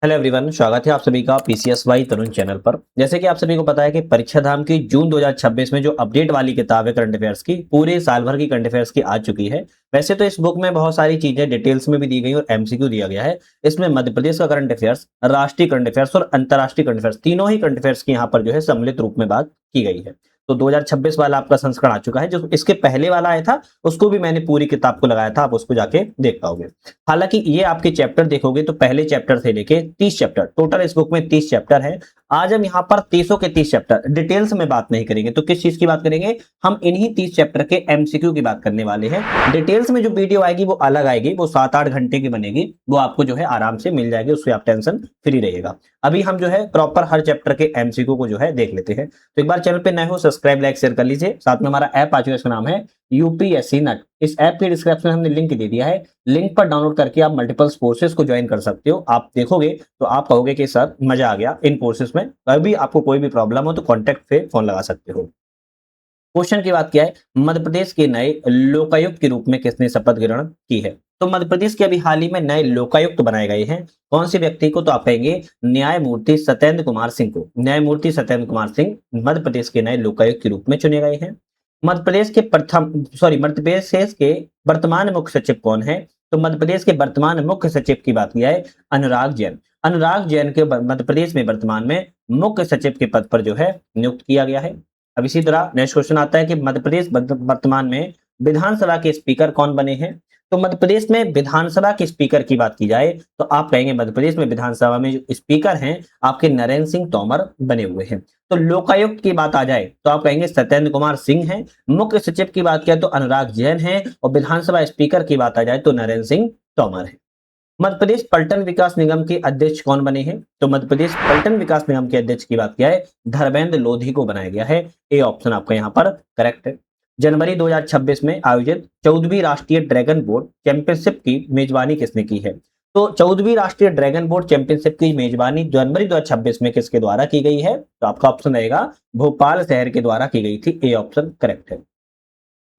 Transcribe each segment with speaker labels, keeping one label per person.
Speaker 1: Hello everyone, स्वागत है आप सभी का पीसीएस वाई तरुण चैनल पर। जैसे कि आप सभी को पता है कि परीक्षा धाम की जून 2026 में जो अपडेट वाली किताब है करंट अफेयर्स की, पूरे साल भर की करंट अफेयर्स की आ चुकी है। वैसे तो इस बुक में बहुत सारी चीजें डिटेल्स में भी दी गई और एमसीक्यू दिया गया है। इसमें मध्य प्रदेश का करंट अफेयर्स, राष्ट्रीय करंट अफेयर्स और अंतर्राष्ट्रीय करंट अफेयर्स, तीनों ही करंट अफेयर्स की यहाँ पर जो है सम्मिलित रूप में बात की गई है। तो 2026 वाला आपका संस्करण आ चुका है। जो इसके पहले वाला आया था उसको भी मैंने पूरी किताब को लगाया था, आप उसको जाके देख पाओगे। हालांकि ये आपके चैप्टर देखोगे तो पहले चैप्टर से लेके 30 चैप्टर, टोटल इस बुक में 30 चैप्टर है। आज हम यहाँ पर 30 के 30 चैप्टर डिटेल्स में बात नहीं करेंगे। तो किस चीज की बात करेंगे? हम इन्हीं 30 चैप्टर के एमसीक्यू की बात करने वाले हैं। डिटेल्स में जो वीडियो आएगी वो अलग आएगी, वो 7-8 घंटे की बनेगी, वो आपको जो है आराम से मिल जाएगी, उससे आप टेंशन फ्री रहिएगा। अभी हम जो है प्रॉपर हर चैप्टर के एमसीक्यू को जो है देख लेते हैं। तो एक बार चैनल पे नए हो, सब्सक्राइब लाइक शेयर कर लीजिए। साथ में हमारा ऐप आ चुका है, इसका नाम है यूपीएससी नट। इस ऐप के डिस्क्रिप्शन में हमने लिंक दे दिया है। लिंक पर डाउनलोड करके आप मल्टीपल कोर्सेज को ज्वाइन कर सकते हो। आप देखोगे तो आप कहोगे कि सर मजा आ गया इन कोर्सेज में। अभी आपको कोई भी प्रॉब्लम हो तो कॉन्टैक्ट पे फोन लगा सकते हो। क्वेश्चन की बात किया है, मध्य प्रदेश के नए लोकायुक्त के रूप में किसने शपथ ग्रहण की है? तो मध्य प्रदेश के अभी हाल ही में नए लोकायुक्त बनाए गए हैं। कौन से व्यक्ति को? तो आप कहेंगे न्यायमूर्ति सत्येंद्र कुमार सिंह को। न्यायमूर्ति सत्येंद्र कुमार सिंह मध्य प्रदेश के नए लोकायुक्त के रूप में चुने गए हैं। मध्य प्रदेश के वर्तमान मुख्य सचिव कौन है? तो मध्य प्रदेश के वर्तमान मुख्य सचिव की बात किया है अनुराग जैन। अनुराग जैन के मध्य प्रदेश में वर्तमान में मुख्य सचिव के पद पर जो है नियुक्त किया गया है। अब इसी तरह नेक्स्ट क्वेश्चन आता है कि मध्य प्रदेश वर्तमान में विधानसभा के स्पीकर कौन बने हैं? तो मध्य प्रदेश में विधानसभा के स्पीकर की बात की जाए तो आप कहेंगे मध्य प्रदेश में विधानसभा में जो स्पीकर हैं आपके नरेंद्र सिंह तोमर बने हुए हैं। तो लोकायुक्त की बात आ जाए तो आप कहेंगे सत्येंद्र कुमार सिंह हैं। मुख्य सचिव की बात किया तो अनुराग जैन है और विधानसभा स्पीकर की बात आ जाए तो नरेंद्र सिंह तोमर है। मध्य प्रदेश पलटन विकास निगम के अध्यक्ष कौन बने हैं? तो मध्य प्रदेश पलटन विकास निगम के अध्यक्ष की बात किया है धर्मेंद्र लोधी को बनाया गया है। ए ऑप्शन आपका यहाँ पर करेक्ट है। जनवरी 2026 में आयोजित 14वीं राष्ट्रीय ड्रैगन बोट चैंपियनशिप की मेजबानी किसने की है? तो 14वीं राष्ट्रीय ड्रैगन बोट चैंपियनशिप की मेजबानी जनवरी 2026 में किसके द्वारा की गई है? तो आपका ऑप्शन रहेगा भोपाल शहर के द्वारा की गई थी। ए ऑप्शन करेक्ट है।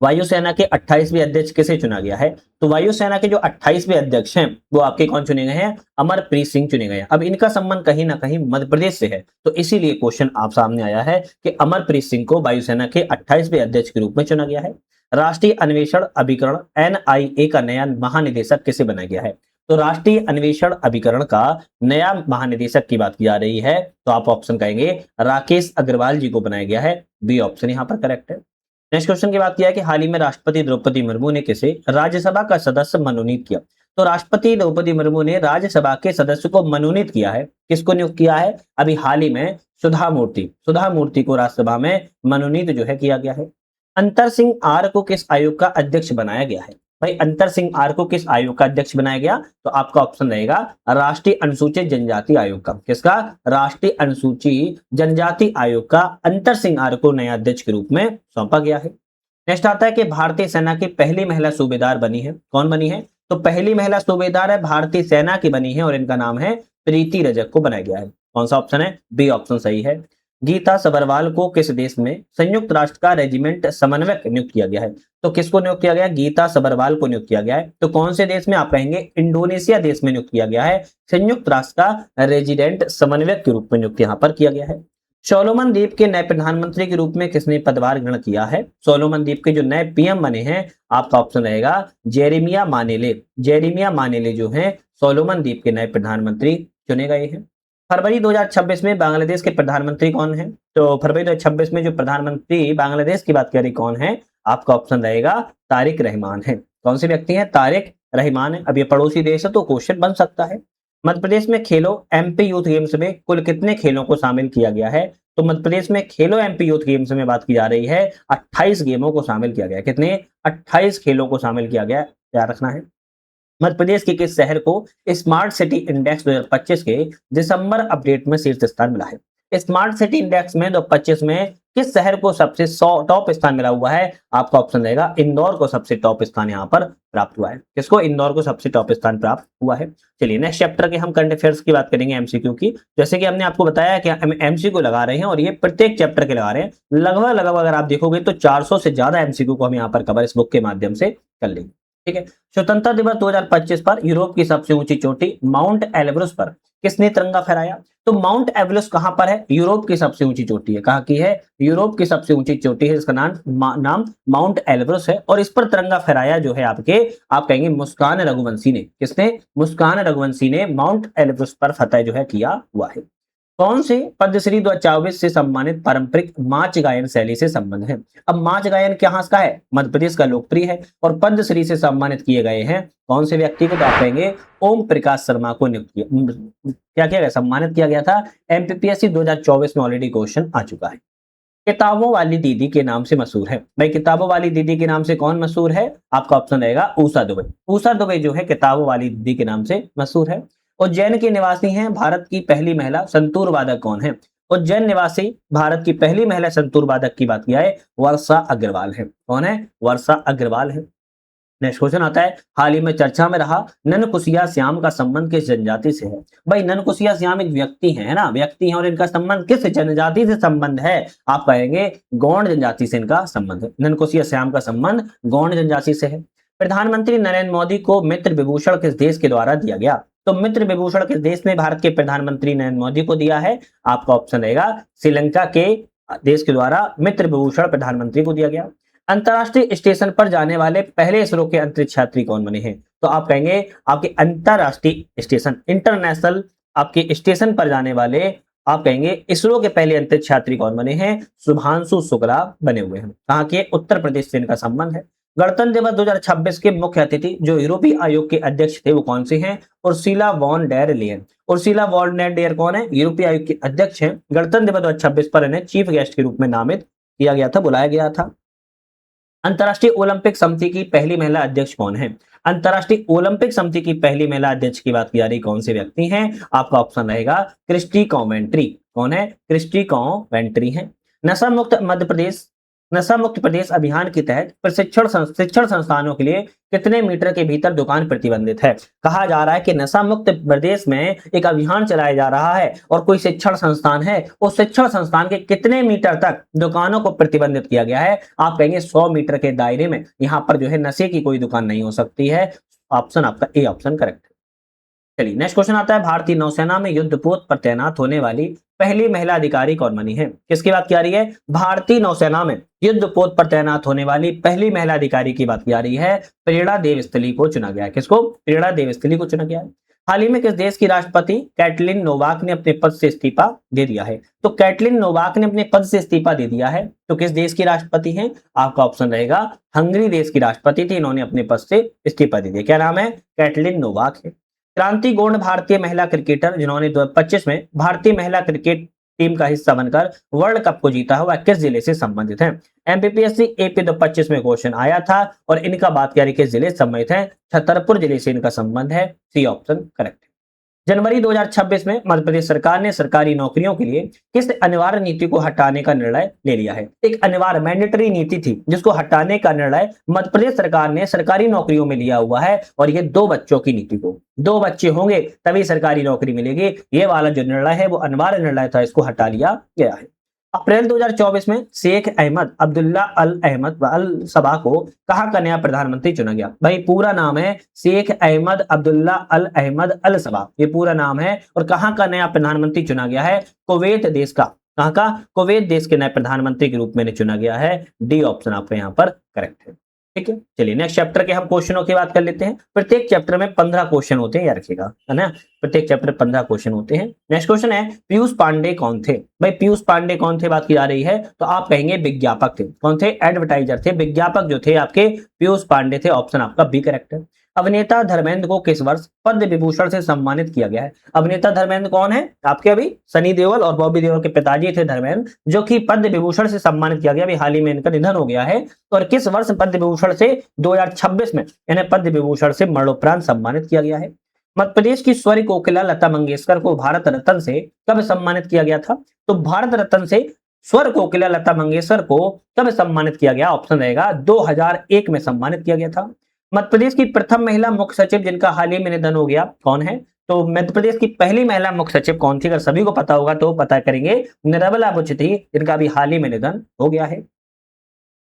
Speaker 1: वायुसेना के 28वें अध्यक्ष किसे चुना गया है? तो वायुसेना के जो 28वें अध्यक्ष हैं वो आपके कौन चुने गए हैं? अमरप्रीत सिंह चुने गए हैं। अब इनका संबंध कहीं ना कहीं मध्य प्रदेश से है, तो इसीलिए क्वेश्चन आप सामने आया है कि अमरप्रीत सिंह को वायुसेना के 28वें अध्यक्ष के रूप में चुना गया है। राष्ट्रीय अन्वेषण अभिकरण एनआईए का नया महानिदेशक किसे बनाया गया है? तो राष्ट्रीय अन्वेषण अभिकरण का नया महानिदेशक की बात की जा रही है, तो आप ऑप्शन कहेंगे राकेश अग्रवाल जी को बनाया गया है। बी ऑप्शन यहाँ पर करेक्ट है। नेक्स्ट क्वेश्चन की बात किया है कि हाल ही में राष्ट्रपति द्रौपदी मुर्मू ने किसे राज्यसभा का सदस्य मनोनीत किया? तो राष्ट्रपति द्रौपदी मुर्मू ने राज्यसभा के सदस्य को मनोनीत किया है। किसको नियुक्त किया है? अभी हाल ही में सुधा मूर्ति को राज्यसभा में मनोनीत जो है किया गया है। अंतर सिंह आर को किस आयोग का अध्यक्ष बनाया गया है? भाई अंतर सिंह आर को किस आयोग का अध्यक्ष बनाया गया? तो आपका ऑप्शन रहेगा राष्ट्रीय अनुसूचित जनजाति आयोग का। किसका? राष्ट्रीय अनुसूचित जनजाति आयोग का अंतर सिंह आर को नया अध्यक्ष के रूप में सौंपा गया है। नेक्स्ट आता है कि भारतीय सेना की पहली महिला सूबेदार बनी है। कौन बनी है? तो पहली महिला सूबेदार है भारतीय सेना की बनी है और इनका नाम है प्रीति रजक को बनाया गया है। कौन सा ऑप्शन है? बी ऑप्शन सही है। गीता सबरवाल को किस देश में संयुक्त राष्ट्र का रेजिमेंट समन्वयक नियुक्त किया गया है? तो किसको नियुक्त किया गया? गीता सबरवाल को नियुक्त किया गया है। तो कौन से देश में? आप कहेंगे इंडोनेशिया देश में नियुक्त किया गया है। संयुक्त राष्ट्र का रेजिडेंट समन्वयक के रूप में नियुक्त यहाँ पर किया गया है। सोलोमन द्वीप के नए प्रधानमंत्री के रूप में किसने पदभार ग्रहण किया है? सोलोमन द्वीप के जो नए पीएम बने हैं आपका ऑप्शन रहेगा जेरेमिया मानेले। जेरेमिया मानेले जो है सोलोमन द्वीप के नए प्रधानमंत्री चुने गए हैं। फरवरी 2026 में बांग्लादेश के प्रधानमंत्री कौन है? तो फरवरी 2026 में जो प्रधानमंत्री बांग्लादेश की बात करें कौन है? आपका ऑप्शन रहेगा तारिक रहमान है। कौन से व्यक्ति हैं? तारिक रहमान है। अब ये पड़ोसी देश है तो क्वेश्चन बन सकता है। मध्य प्रदेश में खेलो एमपी यूथ गेम्स में कुल कितने खेलों को शामिल किया गया है? तो मध्य प्रदेश में खेलो एमपी यूथ गेम्स में बात की जा रही है 28 गेमों को शामिल किया गया। कितने? 28 खेलों को शामिल किया गया। याद रखना है। मध्य प्रदेश के किस शहर को स्मार्ट सिटी इंडेक्स 2025 के दिसंबर अपडेट में शीर्ष स्थान मिला है? स्मार्ट सिटी इंडेक्स में 2025 में किस शहर को सबसे टॉप स्थान मिला हुआ है? आपका ऑप्शन रहेगा इंदौर को सबसे टॉप स्थान यहाँ पर प्राप्त हुआ है। किसको? इंदौर को सबसे टॉप स्थान प्राप्त हुआ है। चलिए नेक्स्ट चैप्टर के हम करंट अफेयर्स की बात करेंगे एमसीक्यू की। जैसे कि हमने आपको बताया कि हम एमसीक्यू लगा रहे हैं और ये प्रत्येक चैप्टर के लगा रहे हैं। लगभग अगर आप देखोगे तो 400 से ज्यादा एमसीक्यू को हम यहाँ पर कवर इस बुक के माध्यम से कर लेंगे। ठीक है। स्वतंत्रता दिवस 2025 पर यूरोप की सबसे ऊंची चोटी माउंट एलब्रुस पर किसने तिरंगा फहराया? तो माउंट एवरेस्ट कहां पर है? यूरोप की सबसे ऊंची चोटी है। कहां की है? यूरोप की सबसे ऊंची चोटी है, इसका नाम माउंट एवरेस्ट है। और इस पर तिरंगा फहराया जो है आप कहेंगे मुस्कान रघुवंशी ने। किसने? मुस्कान रघुवंशी ने माउंट एवरेस्ट पर फतह जो है किया हुआ है। कौन से पद्मश्री 2024 से सम्मानित पारंपरिक माच गायन शैली से संबंध है? अब माच गायन कहाँ का है? मध्य प्रदेश का लोकप्रिय है। और पद्मश्री से सम्मानित किए गए हैं कौन से व्यक्ति को? तो आप कहेंगे ओम प्रकाश शर्मा को नियुक्त किया, क्या किया गया? सम्मानित किया गया था। एमपीपीएससी 2024 में ऑलरेडी क्वेश्चन आ चुका है। किताबों वाली दीदी के नाम से मशहूर है। भाई किताबों वाली दीदी के नाम से कौन मशहूर है? आपका ऑप्शन रहेगा ऊषा दुबे। ऊषा दुबे जो है किताबों वाली दीदी के नाम से मशहूर है। उज्जैन की निवासी हैं भारत की पहली महिला संतूर वादक कौन है? उज्जैन निवासी भारत की पहली महिला संतूर वादक की बात किया है, वर्षा अग्रवाल है। कौन है? वर्षा अग्रवाल है। नेक्स्ट क्वेश्चन आता है, हाल ही में चर्चा में रहा ननकुसिया श्याम का संबंध किस जनजाति से है? भाई ननकुसिया श्याम एक व्यक्ति है ना, व्यक्ति है, और इनका संबंध किस जनजाति से संबंध है? आप कहेंगे गौंड जनजाति से इनका संबंध है। ननकुसिया श्याम का संबंध गौंड जनजाति से है। प्रधानमंत्री नरेंद्र मोदी को मित्र विभूषण किस देश के द्वारा दिया गया? तो मित्र विभूषण किस देश ने भारत के प्रधानमंत्री नरेंद्र मोदी को दिया है? आपका ऑप्शन रहेगा श्रीलंका के देश के द्वारा मित्र विभूषण प्रधानमंत्री को दिया गया। अंतरराष्ट्रीय स्टेशन पर जाने वाले पहले इसरो के अंतरिक्ष यात्री कौन बने हैं? तो आप कहेंगे आपके अंतरराष्ट्रीय स्टेशन, इंटरनेशनल आपके स्टेशन पर जाने वाले आप कहेंगे इसरो के पहले अंतरिक्ष यात्री कौन बने हैं? शुभांशु शुक्ला बने हुए हैं। कहां के? उत्तर प्रदेश से इनका संबंध है। गणतंत्र दिवस 2026 के मुख्य अतिथि जो यूरोपीय आयोग के अध्यक्ष थे वो कौन से हैं? Ursula von der Leyen. Ursula von der Leyen कौन है? यूरोपीय आयोग के अध्यक्ष हैं। गणतंत्र दिवस 2026 पर इन्हें चीफ गेस्ट के रूप में नामित किया गया था, बुलाया गया था। अंतरराष्ट्रीय ओलंपिक समिति की पहली महिला अध्यक्ष कौन है? अंतरराष्ट्रीय ओलंपिक समिति की पहली महिला अध्यक्ष की बात की जा रही, कौन से व्यक्ति हैं? आपका ऑप्शन रहेगा क्रिस्टी कॉन्वेंट्री। कौन है? क्रिस्टी कॉन्वेंट्री है। नशा मुक्त मध्य प्रदेश, नशा मुक्त प्रदेश अभियान के तहत शिक्षण संस्थानों के लिए कितने मीटर के भीतर दुकान प्रतिबंधित है? कहा जा रहा है कि नशा मुक्त प्रदेश में एक अभियान चलाया जा रहा है और कोई शिक्षण संस्थान है, उस शिक्षण संस्थान के कितने मीटर तक दुकानों को प्रतिबंधित किया गया है? आप कहेंगे 100 मीटर के दायरे में यहां पर जो है नशे की कोई दुकान नहीं हो सकती है। ऑप्शन आपका ए ऑप्शन करेक्ट है। चलिए नेक्स्ट क्वेश्चन आता है, भारतीय नौसेना में युद्धपोत पर तैनात होने वाली पहली महिला अधिकारी कौन बनी है? किसकी बात की जा रही है? भारतीय नौसेना में युद्धपोत पर तैनात होने वाली पहली महिला अधिकारी की बात की जा रही है। प्रेरणा देवस्थली को चुना गया है। किसको? प्रेरणा देवस्थली को चुना गया है। हाल ही में किस देश की राष्ट्रपति कैटलिन नोवाक ने अपने पद से इस्तीफा दे दिया है? तो कैटलिन नोवाक ने अपने पद से इस्तीफा दे दिया है, तो किस देश की राष्ट्रपति हैं? आपका ऑप्शन रहेगा हंगरी देश की राष्ट्रपति थी, इन्होंने अपने पद से इस्तीफा दे दिया। क्या नाम है? कैटलिन नोवाक है। क्रांति गोंड भारतीय महिला क्रिकेटर जिन्होंने 2025 में भारतीय महिला क्रिकेट टीम का हिस्सा बनकर वर्ल्ड कप को जीता हुआ किस जिले से संबंधित है? एमपीपीएससी एपी 2025 में क्वेश्चन आया था और इनका बात करें किस जिले से संबंधित है? छतरपुर जिले से इनका संबंध है। सी ऑप्शन करेक्ट है। जनवरी 2026 में मध्य प्रदेश सरकार ने सरकारी नौकरियों के लिए किस अनिवार्य नीति को हटाने का निर्णय ले लिया है? एक अनिवार्य मैंडेटरी नीति थी जिसको हटाने का निर्णय मध्य प्रदेश सरकार ने सरकारी नौकरियों में लिया हुआ है, और ये 2 बच्चों की नीति को, 2 बच्चे होंगे तभी सरकारी नौकरी मिलेगी, ये वाला जो निर्णय है वो अनिवार्य निर्णय था, इसको हटा लिया गया है। अप्रैल 2024 में शेख अहमद अब्दुल्ला अल अहमद अल सबा को कहां का नया प्रधानमंत्री चुना गया? भाई पूरा नाम है शेख अहमद अब्दुल्ला अल अहमद अल सबा, ये पूरा नाम है, और कहां का नया प्रधानमंत्री चुना गया है? कुवैत देश का। कहां का? कुवैत देश के नए प्रधानमंत्री के रूप में चुना गया है। डी ऑप्शन आपका यहाँ पर करेक्ट है। ठीक है, चलिए नेक्स्ट चैप्टर के हम क्वेश्चनों की बात कर लेते हैं। प्रत्येक चैप्टर में 15 क्वेश्चन होते हैं, याद रखिएगा, है ना। प्रत्येक चैप्टर 15 क्वेश्चन होते हैं। नेक्स्ट क्वेश्चन है, पीयूष पांडे कौन थे? भाई पीयूष पांडे कौन थे बात की जा रही है, तो आप कहेंगे विज्ञापक थे। कौन थे? एडवर्टाइजर थे। विज्ञापक जो थे आपके पीयूष पांडे थे। ऑप्शन आपका बी करेक्ट है। अभिनेता धर्मेंद्र को किस वर्ष पद्म विभूषण से सम्मानित किया गया है? अभिनेता धर्मेंद्र कौन है आपके? अभी सनी देओल और बॉबी देओल के पिताजी थे धर्मेंद्र, जो कि पद्म विभूषण से सम्मानित किया गया। अभी हाल ही में इनका निधन हो गया है। और किस वर्ष पद्म विभूषण से? 2026 में इन्हें पद्म विभूषण से मरणोपरांत सम्मानित किया गया है। मध्य प्रदेश की स्वर कोकिला लता मंगेशकर को भारत रत्न से कब सम्मानित किया गया था? तो भारत रत्न से स्वर कोकिला लता मंगेशकर को कब सम्मानित किया गया? ऑप्शन रहेगा 2001 में सम्मानित किया गया था। मध्य प्रदेश की प्रथम महिला मुख्य सचिव जिनका हाल ही में निधन हो गया, कौन है? तो मध्य प्रदेश की पहली महिला मुख्य सचिव कौन थी? अगर सभी को पता होगा तो पता करेंगे, निर्मला बुच थी, जिनका अभी हाल ही में निधन हो गया है।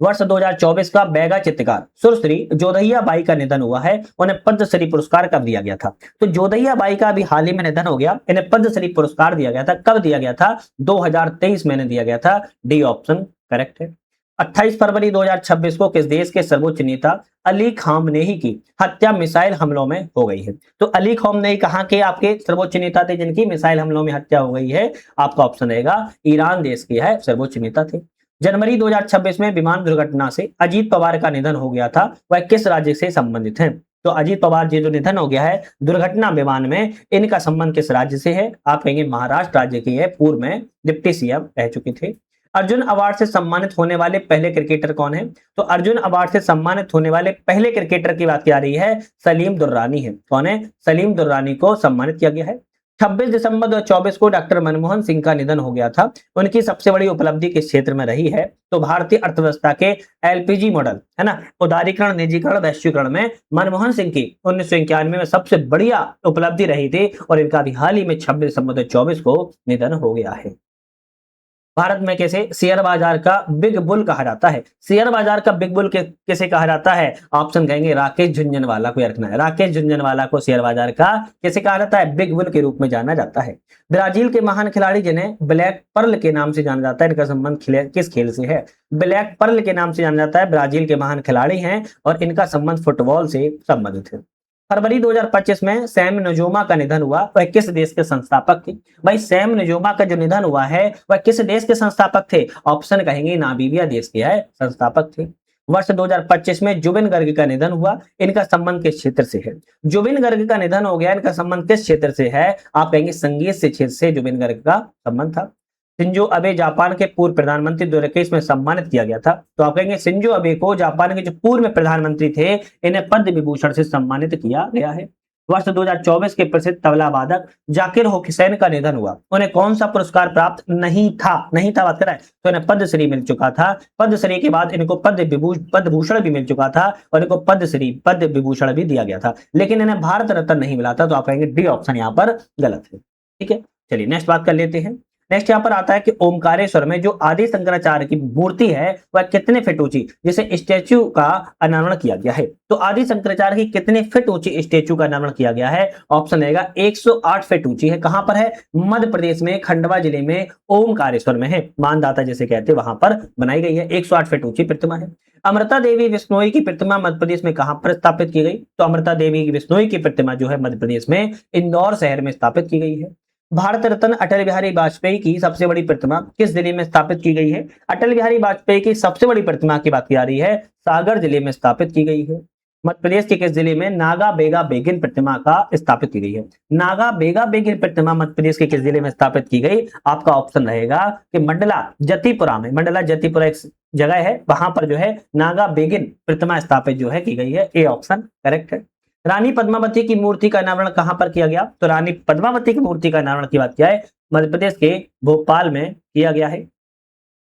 Speaker 1: वर्ष 2024 का बैगा चित्रकार सुरश्री जोधैया बाई का निधन हुआ है। उन्हें पद्मश्री पुरस्कार कब दिया गया था? तो जोधैया बाई का अभी हाल ही में निधन हो गया। इन्हें पद्मश्री पुरस्कार दिया गया था। कब दिया गया था? 2023 में दिया गया था। डी ऑप्शन करेक्ट है। 28 फरवरी 2026 को किस देश के सर्वोच्च नेता अली खामनेही की हत्या मिसाइल हमलों में हो गई है? तो अली खामनेही कहां के आपके सर्वोच्च नेता थे जिनकी मिसाइल हमलों में हत्या हो गई है? आपका ऑप्शन रहेगा ईरान देश के है सर्वोच्च नेता थे। जनवरी 2026 में विमान दुर्घटना से अजीत पवार का निधन हो गया था। वह किस राज्य से संबंधित हैं? तो अजीत पवार जी जो निधन हो गया है दुर्घटना विमान में, इनका संबंध किस राज्य से है? आप कहेंगे महाराष्ट्र राज्य की है। पूर्व में डिप्टी सीएम रह चुके थे। अर्जुन अवार्ड से सम्मानित होने वाले पहले क्रिकेटर कौन है? तो अर्जुन अवार्ड से सम्मानित होने वाले पहले क्रिकेटर की बात की जा रही है, सलीम दुर्रानी है। कौन है? सलीम दुर्रानी को सम्मानित किया गया है। 26 दिसंबर 2024 को डॉक्टर मनमोहन सिंह का निधन हो गया था। उनकी सबसे बड़ी उपलब्धि किस क्षेत्र में रही है? तो भारतीय अर्थव्यवस्था के एलपीजी मॉडल है ना, उदारीकरण, निजीकरण, वैश्वीकरण में मनमोहन सिंह की 1991 में सबसे बढ़िया उपलब्धि रही थी और इनका भी हाल ही में 26 दिसंबर 2024 को निधन हो गया है। भारत में कैसे शेयर बाजार का बिग बुल कहा जाता है? शेयर बाजार का बिग बुल कैसे कहा जाता है? ऑप्शन कहेंगे राकेश झुंझुनवाला को रखना है। राकेश झुंझुनवाला को शेयर बाजार का कैसे कहा जाता है? बिग बुल के रूप में जाना जाता है। ब्राजील के महान खिलाड़ी जिन्हें ब्लैक पर्ल के नाम से जाना जाता है, इनका संबंध किस खेल से है? ब्लैक पर्ल के नाम से जाना जाता है। ब्राजील के महान खिलाड़ी हैं और इनका संबंध फुटबॉल से संबंधित है। फरवरी 2025 में सैम नजोमा का निधन हुआ। वह किस देश के संस्थापक थे? भाई सैम नजोमा का जो निधन हुआ है वह किस देश के संस्थापक थे? ऑप्शन कहेंगे नामीबिया देश के है संस्थापक थे। वर्ष 2025 में जुबिन गर्ग का निधन हुआ। इनका संबंध किस क्षेत्र से है? जुबिन गर्ग का निधन हो गया, इनका संबंध किस क्षेत्र से है? आप कहेंगे संगीत से क्षेत्र से जुबिन गर्ग का संबंध था। शिंजो अबे जापान के पूर्व प्रधानमंत्री 2021 में सम्मानित किया गया था। तो आप कहेंगे शिंजो अबे को जापान के जो पूर्व में प्रधानमंत्री थे इन्हें पद्म विभूषण से सम्मानित किया गया है। वर्ष 2024 के प्रसिद्ध तबला वादक जाकिर हुसैन का निधन हुआ। उन्हें कौन सा पुरस्कार प्राप्त नहीं था बात कर रहा है, तो इन्हें पद्मश्री मिल चुका था। पद्मश्री के बाद इनको पद्म भूषण भी मिल चुका था और इनको पद्म विभूषण भी दिया गया था, लेकिन इन्हें भारत रत्न नहीं मिला था। तो आप कहेंगे डी ऑप्शन यहाँ पर गलत है। ठीक है, चलिए नेक्स्ट बात कर लेते हैं। नेक्स्ट यहाँ पर आता है कि ओमकारेश्वर में जो आदि शंकराचार्य की मूर्ति है वह कितने फीट ऊंची, जिसे स्टेच्यू का अनावरण किया गया है? तो आदि शंकराचार्य की कितने फीट ऊंची स्टेच्यू का अनावरण किया गया है? ऑप्शन रहेगा 108 फीट ऊंची है। कहां पर है? मध्य प्रदेश में खंडवा जिले में ओमकारेश्वर में है। मानदाता जिसे कहते हैं वहां पर बनाई गई है। 108 फीट ऊंची प्रतिमा है। अमृता देवी बिश्नोई की प्रतिमा मध्य प्रदेश में कहां पर स्थापित की गई? तो अमृता देवी बिश्नोई की प्रतिमा जो है मध्य प्रदेश में इंदौर शहर में स्थापित की गई है। भारत रत्न अटल बिहारी वाजपेयी की सबसे बड़ी प्रतिमा किस जिले में स्थापित की गई है? अटल बिहारी वाजपेयी की सबसे बड़ी प्रतिमा की बात की जा रही है, सागर जिले में स्थापित की गई है। मध्य प्रदेश के किस जिले में नागा बेगा बेगिन प्रतिमा का स्थापित की गई है? नागा बेगा बेगिन प्रतिमा मध्य प्रदेश के किस जिले में स्थापित की गई? आपका ऑप्शन रहेगा कि मंडला जतिपुरा में। मंडला जतिपुरा एक जगह है, वहां पर जो है नागा बेगिन प्रतिमा स्थापित जो है की गई है। ए ऑप्शन करेक्ट है। रानी पद्मावती की मूर्ति का अनावरण कहां पर किया गया? तो रानी पद्मावती की मूर्ति का अनावरण की बात किया है मध्य प्रदेश के भोपाल में किया गया है।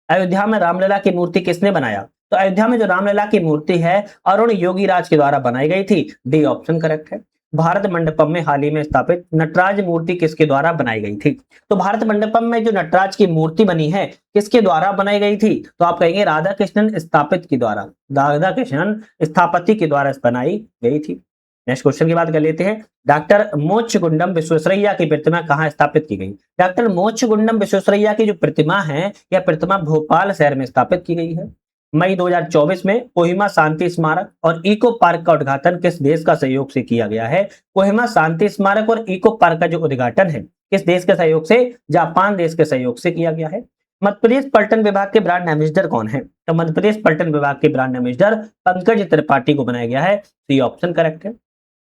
Speaker 1: अयोध्या में रामलला की मूर्ति किसने बनाया? तो अयोध्या में जो रामलला की मूर्ति है अरुण योगीराज के द्वारा बनाई गई थी। डी ऑप्शन करेक्ट है। भारत मंडपम में हाल ही में स्थापित नटराज मूर्ति किसके द्वारा बनाई गई थी? तो भारत मंडपम में जो नटराज की मूर्ति बनी है किसके द्वारा बनाई गई थी? तो आप कहेंगे राधा कृष्णन स्थापित के द्वारा, राधा कृष्णन स्थापति के द्वारा बनाई गई थी। नेक्स्ट क्वेश्चन की बात कर लेते हैं। डॉक्टर मोक्षगुंडम विश्वेश्वरैया की प्रतिमा कहां स्थापित की गई? डॉक्टर मोक्षगुंडम विश्वेश्वरैया की जो प्रतिमा है यह प्रतिमा भोपाल शहर में स्थापित की गई है। मई 2024 में कोहिमा शांति स्मारक और इको पार्क का उद्घाटन किस देश का सहयोग से किया गया है? कोहिमा शांति स्मारक और इको पार्क का जो उद्घाटन है किस देश के सहयोग से? जापान देश के सहयोग से किया गया है। मध्य प्रदेश पर्यटन विभाग के ब्रांड एम्बेसडर कौन है? तो मध्य प्रदेश पर्यटन विभाग के ब्रांड एम्बेसडर पंकज त्रिपाठी को बनाया गया है। सी ऑप्शन करेक्ट है।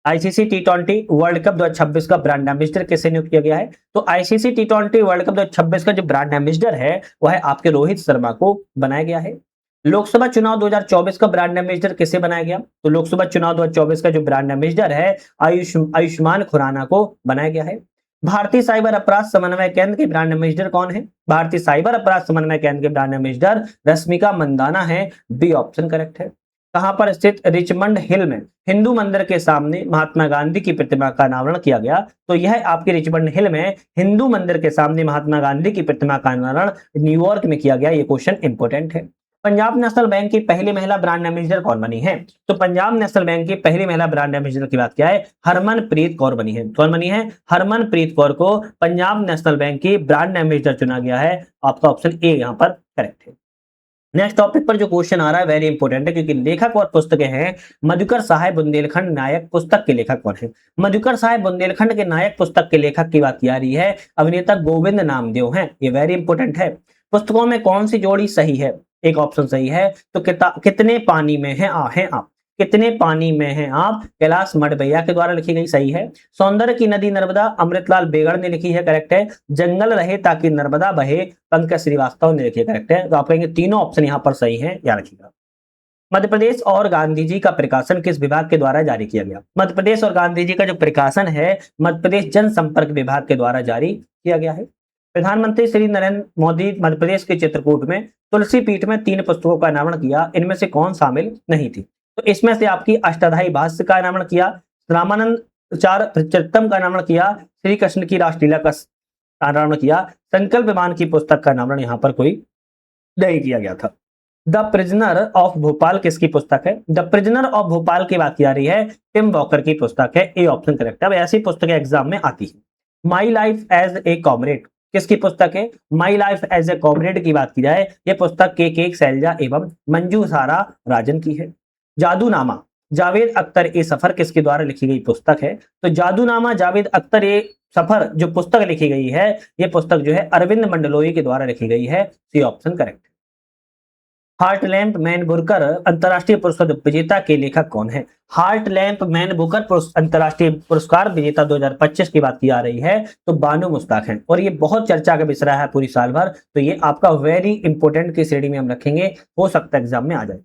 Speaker 1: आईसीसी टी20 वर्ल्ड कप 2026 का ब्रांड एम्बेसडर किसे नियुक्त किया गया है? तो आईसीसी टी20 वर्ल्ड कप 2026 का जो ब्रांड एम्बेसडर है वह है आपके रोहित शर्मा को बनाया गया है। लोकसभा चुनाव 2024 का ब्रांड एम्बेसडर किसे बनाया गया? तो लोकसभा चुनाव 2024 का जो ब्रांड एम्बेसडर है आयुष्मान खुराना को बनाया गया है। भारतीय साइबर अपराध समन्वय केंद्र के ब्रांड एम्बेसडर कौन है? भारतीय साइबर अपराध समन्वय केंद्र के ब्रांड एम्बेसडर रश्मिका मंदाना है। बी ऑप्शन करेक्ट है। कहां पर स्थित रिचमंड हिल में हिंदू मंदिर के सामने महात्मा गांधी की प्रतिमा का अनावरण किया गया? तो यह आपके रिचमंड हिल में हिंदू मंदिर के सामने महात्मा गांधी की प्रतिमा का अनावरण न्यूयॉर्क में किया गया। ये क्वेश्चन इंपोर्टेंट है। पंजाब नेशनल बैंक की पहली महिला ब्रांड एम्बेसडर कौन बनी है? तो पंजाब नेशनल बैंक की पहली महिला ब्रांड एम्बेसडर की बात क्या है? हरमनप्रीत कौर बनी है। कौन बनी है? हरमनप्रीत कौर को पंजाब नेशनल बैंक की ब्रांड एम्बेसडर चुना गया है। आपका ऑप्शन ए यहाँ पर करेक्ट है। नेक्स्ट टॉपिक पर जो क्वेश्चन आ रहा है वेरी इंपॉर्टेंट है, क्योंकि लेखक और पुस्तकें हैं। मधुकर साहेब बुंदेलखंड नायक पुस्तक के लेखक कौन है? मधुकर साहेब बुंदेलखंड के नायक पुस्तक के लेखक की बात की जा रही है, अभिनेता गोविंद नामदेव हैं। ये वेरी इंपॉर्टेंट है। पुस्तकों में कौन सी जोड़ी सही है? एक ऑप्शन सही है तो कितने पानी में है आप? कितने पानी में हैं आप कैलाश मडभैया के द्वारा लिखी गई, सही है। सौंदर्य की नदी नर्मदा अमृतलाल बेगड़ ने लिखी है, करेक्ट है। जंगल रहे ताकि नर्मदा बहे पंकज श्रीवास्तव ने लिखी है, करेक्ट है। तो आप कहेंगे तीनों ऑप्शन यहाँ पर सही है, याद रखिएगा। मध्य प्रदेश और गांधी जी का प्रकाशन किस विभाग के द्वारा जारी किया गया? मध्य प्रदेश और गांधी जी का जो प्रकाशन है मध्य प्रदेश जनसंपर्क विभाग के द्वारा जारी किया गया है। प्रधानमंत्री श्री नरेंद्र मोदी मध्य प्रदेश के चित्रकूट में तुलसी पीठ में 3 पुस्तकों का अनावरण किया, इनमें से कौन शामिल नहीं थी? तो इसमें से आपकी अष्टाध्यायी भाष्य का अनावरण किया, रामानंद चार चरितम का अनावरण किया, श्री कृष्ण की रासलीला का अनावरण किया, संकल्प विमान की पुस्तक का अनावरण यहाँ पर कोई नहीं किया गया था। द प्रिजनर ऑफ भोपाल किसकी पुस्तक है? द प्रिजनर ऑफ भोपाल की बात की जा रही है, टिम वॉकर की पुस्तक है। ए ऑप्शन करेक्ट है। अब ऐसी पुस्तकें एग्जाम में आती है। My life as a comrade किसकी पुस्तक है? My life as a comrade की बात की जाए, यह पुस्तक के सैलजा एवं मंजू सारा राजन की है। जादूनामा जावेद अख्तर ए सफर किसके द्वारा लिखी गई पुस्तक है? तो जादूनामा जावेद अख्तर ए सफर जो पुस्तक लिखी गई है, यह पुस्तक जो है अरविंद मंडलोई के द्वारा लिखी गई है। C option correct. Heart Lamp Man Booker अंतरराष्ट्रीय पुरस्कार विजेता के लेखक कौन है? हार्ट लैंप मैन बुकर अंतरराष्ट्रीय पुरस्कार विजेता 2025 की बात की जा रही है, तो बानो मुश्ताक हैं। और ये बहुत चर्चा का विषय है पूरी साल भर, तो ये आपका वेरी इंपॉर्टेंट की श्रेणी में हम रखेंगे, हो सकता है एग्जाम में आ जाए।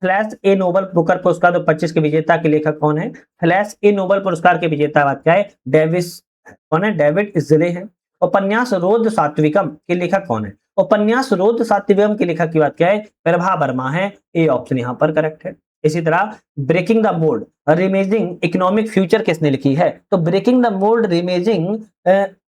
Speaker 1: फ्लैश ए नोबल बुकर पुरस्कार 2025 के विजेता के लेखक कौन है? फ्लैश ए नोबल पुरस्कार के विजेता बात क्या है? डेविस कौन है? डेविड इजले हैं। उपन्यास रोद सात्विकम के लेखक कौन है? उपन्यास रोद सात्विकम के लेखक की बात क्या है? प्रभा वर्मा है। ए ऑप्शन यहाँ पर करेक्ट है। इसी तरह breaking the mould reimagining economic future किसने लिखी है? तो breaking the mould reimagining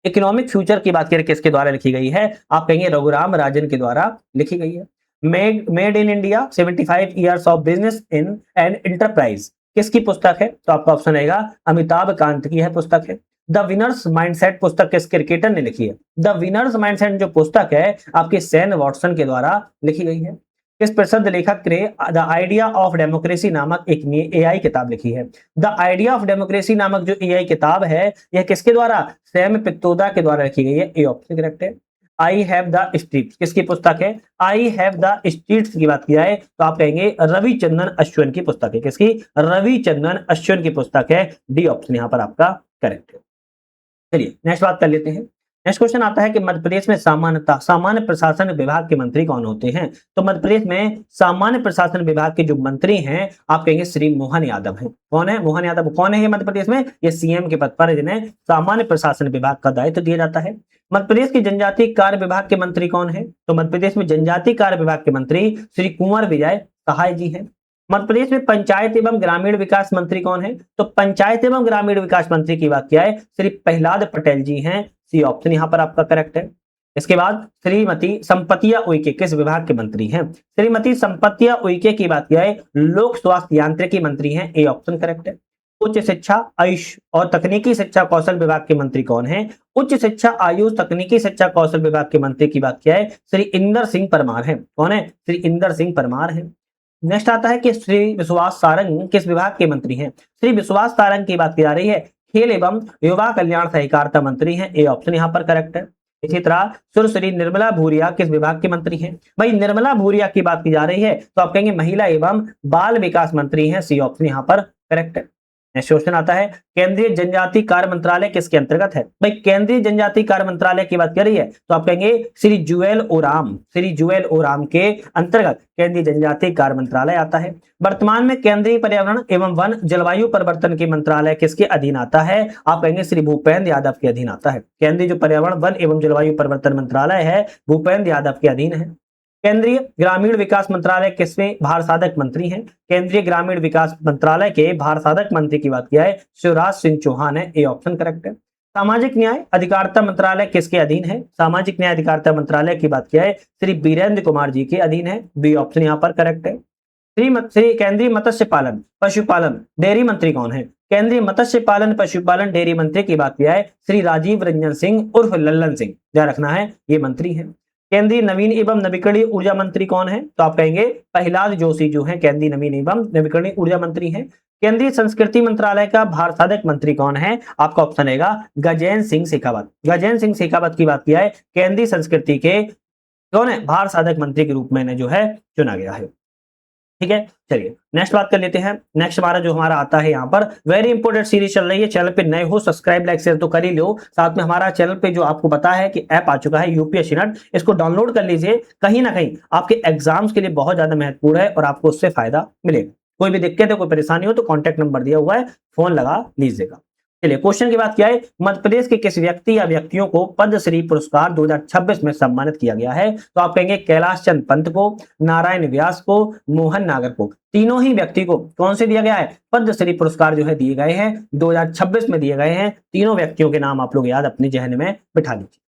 Speaker 1: economic future की बात करें किसके द्वारा लिखी गई है? आप कहेंगे रघुराम राजन के द्वारा लिखी गई है। Made in India 75 years of business in and enterprise किसकी पुस्तक है? तो आपका ऑप्शन रहेगा अमिताभ कांत की है पुस्तक है। द विनर्स माइंडसेट पुस्तक किस क्रिकेटर ने लिखी है? द विनर्स माइंडसेट जो पुस्तक है आपके सैन वॉटसन के द्वारा लिखी गई है। किस प्रसिद्ध लेखक ने द आइडिया ऑफ डेमोक्रेसी नामक एक एआई किताब लिखी है? द आइडिया ऑफ डेमोक्रेसी नामक जो एआई किताब है यह किसके द्वारा? सैम पित्तोदा के द्वारा लिखी गई है। ए ऑप्शन करेक्ट है। आई हैव द स्ट्रीट्स किसकी पुस्तक है? आई हैव द स्ट्रीट्स की बात की जाए तो आप कहेंगे रविचंद्रन अश्विन की पुस्तक है। किसकी? रविचंद्रन अश्विन की पुस्तक है। डी ऑप्शन यहाँ पर आपका करेक्ट है। चलिए नेक्स्ट बात कर लेते हैं। नेक्स्ट क्वेश्चन आता है कि मध्य प्रदेश में सामान्य प्रशासन विभाग के मंत्री कौन होते हैं? तो मध्य प्रदेश में सामान्य प्रशासन विभाग के जो मंत्री हैं आप कहेंगे श्री मोहन यादव हैं। कौन है? मोहन यादव कौन है? ये मध्य प्रदेश में ये सीएम के पद पर है, जिन्हें सामान्य प्रशासन विभाग का दायित्व दिया जाता है। मध्य प्रदेश की जनजातीय कार्य विभाग के मंत्री कौन है? तो मध्य प्रदेश में जनजातीय कार्य विभाग के मंत्री श्री कुंवर विजय सहाय जी हैं। मध्य प्रदेश में पंचायत एवं ग्रामीण विकास मंत्री कौन है? तो पंचायत एवं ग्रामीण विकास मंत्री की बात किया है श्री प्रहलाद पटेल जी हैं। सी ऑप्शन यहाँ पर आपका करेक्ट है। इसके बाद श्रीमती संपतिया उइके किस विभाग के मंत्री हैं? श्रीमती संपतिया उइके की बात किया है लोक स्वास्थ्य यांत्रिकी मंत्री हैं। ए ऑप्शन करेक्ट है। उच्च शिक्षा आयुष और तकनीकी शिक्षा कौशल विभाग के मंत्री कौन है? उच्च शिक्षा आयुष तकनीकी शिक्षा कौशल विभाग के मंत्री की बात किया है श्री इंदर सिंह परमार है। कौन है? श्री इंदर सिंह परमार है। नेक्स्ट आता है कि श्री विश्वास सारंग किस विभाग के मंत्री हैं? श्री विश्वास सारंग की बात की जा रही है खेल एवं युवा कल्याण सहकारिता मंत्री हैं। ए ऑप्शन यहाँ पर करेक्ट है। इसी तरह सुश्री निर्मला भूरिया किस विभाग के मंत्री हैं? भाई निर्मला भूरिया की बात की जा रही है तो आप कहेंगे महिला एवं बाल विकास मंत्री हैं। सी ऑप्शन यहाँ पर करेक्ट है। नेक्स्ट क्वेश्चन आता है केंद्रीय जनजातीय कार्य मंत्रालय किसके अंतर्गत है? भाई केंद्रीय जनजातीय कार्य मंत्रालय की बात कर रही है तो आप कहेंगे श्री जुएल ओराम के अंतर्गत केंद्रीय जनजातीय कार्य मंत्रालय आता है। वर्तमान में केंद्रीय पर्यावरण एवं वन जलवायु परिवर्तन के मंत्रालय किसके अधीन आता है? आप कहेंगे श्री भूपेंद्र यादव के अधीन आता है। केंद्रीय जो पर्यावरण वन एवं जलवायु परिवर्तन मंत्रालय है भूपेंद्र यादव के अधीन है। केंद्रीय ग्रामीण विकास मंत्रालय किसमें भार साधक मंत्री हैं? केंद्रीय ग्रामीण विकास मंत्रालय के भार साधक मंत्री की बात किया है शिवराज सिंह चौहान है। ए ऑप्शन करेक्ट है। सामाजिक न्याय अधिकारिता मंत्रालय किसके अधीन है? सामाजिक न्याय अधिकारिता मंत्रालय की बात किया है श्री बीरेंद्र कुमार जी के अधीन है। बी ऑप्शन यहाँ पर करेक्ट है। श्री केंद्रीय मत्स्य पालन पशुपालन डेयरी मंत्री कौन है? केंद्रीय मत्स्य पालन पशुपालन डेयरी मंत्री की बात किया है श्री राजीव रंजन सिंह उर्फ लल्लन सिंह, ध्यान रखना है ये मंत्री है। केंद्रीय नवीन एवं नवीकरणीय ऊर्जा मंत्री कौन है? तो आप कहेंगे प्रहलाद जोशी जो है केंद्रीय नवीन एवं नवीकरणीय ऊर्जा मंत्री है। केंद्रीय संस्कृति मंत्रालय का भारसाधक मंत्री कौन है? आपका ऑप्शन रहेगा गजेंद्र सिंह शेखावत। गजेंद्र सिंह शेखावत की बात किया है केंद्रीय संस्कृति के कौन है? भारसाधक मंत्री के रूप में इन्हें जो है चुना गया है। ठीक है, चलिए नेक्स्ट बात कर लेते हैं। नेक्स्ट हमारा आता है यहाँ पर वेरी इंपोर्टेंट सीरीज चल रही है। चैनल पे नए हो सब्सक्राइब लाइक शेयर तो कर ही लो, साथ में हमारा चैनल पे जो आपको पता है कि ऐप आ चुका है यूपीएससी नट, इसको डाउनलोड कर लीजिए। कहीं ना कहीं आपके एग्जाम्स के लिए बहुत ज्यादा महत्वपूर्ण है और आपको उससे फायदा मिलेगा। कोई भी दिक्कत है कोई परेशानी हो तो कॉन्टैक्ट नंबर दिया हुआ है, फोन लगा लीजिएगा। चलिए क्वेश्चन की बात क्या है, मध्य प्रदेश के किस व्यक्ति या व्यक्तियों को पद्मश्री पुरस्कार 2026 में सम्मानित किया गया है? तो आप कहेंगे कैलाश चंद पंत को, नारायण व्यास को, मोहन नागर को। तीनों ही व्यक्ति को कौन से दिया गया है? पद्मश्री पुरस्कार जो है दिए गए हैं 2026 में दिए गए हैं। तीनों व्यक्तियों के नाम आप लोग याद अपने जहन में बिठा लीजिए।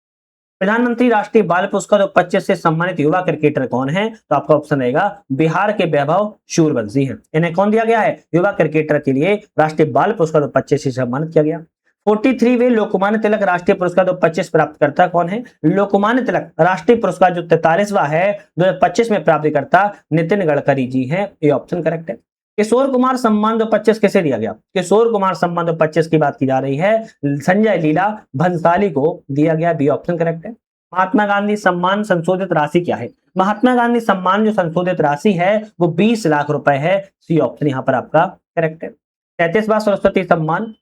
Speaker 1: प्रधानमंत्री राष्ट्रीय बाल पुरस्कार 2025 से सम्मानित युवा क्रिकेटर कौन है? तो आपका ऑप्शन रहेगा बिहार के वैभव सूर्यवंशी हैं। इन्हें कौन दिया गया है? युवा क्रिकेटर के लिए राष्ट्रीय बाल पुरस्कार 2025 से सम्मानित किया गया। 43वे लोकमान्य तिलक राष्ट्रीय पुरस्कार 2025 प्राप्त करता कौन है? लोकमान्य तिलक राष्ट्रीय पुरस्कार जो 43वां है 2025 में प्राप्तिकर्ता नितिन गडकरी जी हैं। ये ऑप्शन करेक्ट है। किशोर कुमार सम्मान 2025 किसे दिया गया? किशोर कुमार सम्मान 2025 की बात की जा रही है संजय लीला भंसाली को दिया गया। बी ऑप्शन करेक्ट है। महात्मा गांधी सम्मान संशोधित राशि क्या है? महात्मा गांधी सम्मान जो संशोधित राशि है वो 20 लाख रुपए है। सी ऑप्शन यहाँ पर आपका करेक्ट है। 33वां सरस्वती सम्मान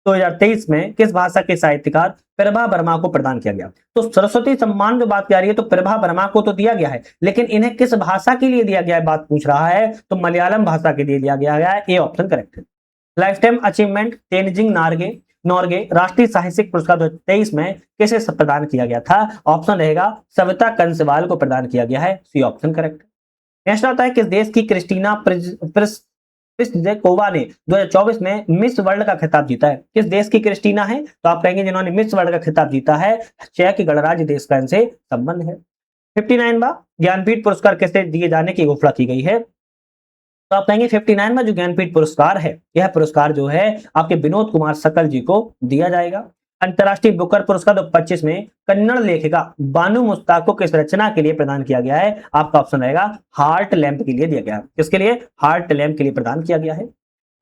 Speaker 1: 2023 में किस भाषा के साहित्यकार प्रभा वर्मा को प्रदान किया गया? तो सरस्वती सम्मान जो बात की आ रही है तो प्रभा वर्मा को तो दिया गया है, लेकिन इन्हें किस भाषा के लिए दिया गया है बात पूछ रहा है, तो मलयालम भाषा के लिए दिया गया है। ये ऑप्शन करेक्ट है। Life time achievement Tenzing Norgay राष्ट्रीय साहित्यिक पुरस्कार 2023 में किसे प्रदान किया गया था? ऑप्शन रहेगा सविता कंसवाल को प्रदान किया गया है। सी ऑप्शन करेक्ट है। नेक्स्ट आता है किस देश की क्रिस्टीना प्लिसकोवा ने 2024 में मिस वर्ल्ड का खिताब जीता है? किस देश की क्रिस्टीना है? तो आप कहेंगे जिन्होंने मिस वर्ल्ड का खिताब जीता है चेक गणराज्य देश का इनसे संबंध है। 59वां ज्ञानपीठ पुरस्कार किसे दिए जाने की घोषणा की गई है? तो आप कहेंगे 59वां जो ज्ञानपीठ पुरस्कार है यह पुरस्कार जो है आपके विनोद कुमार सकल जी को दिया जाएगा। अंतरराष्ट्रीय बुकर पुरस्कार 2025 में कन्नड़ लेखिका बानु मुस्ताक को किस रचना के लिए प्रदान किया गया है? आपका ऑप्शन रहेगा हार्ट लैंप के लिए दिया गया। किसके लिए? हार्ट लैंप के लिए प्रदान किया गया है।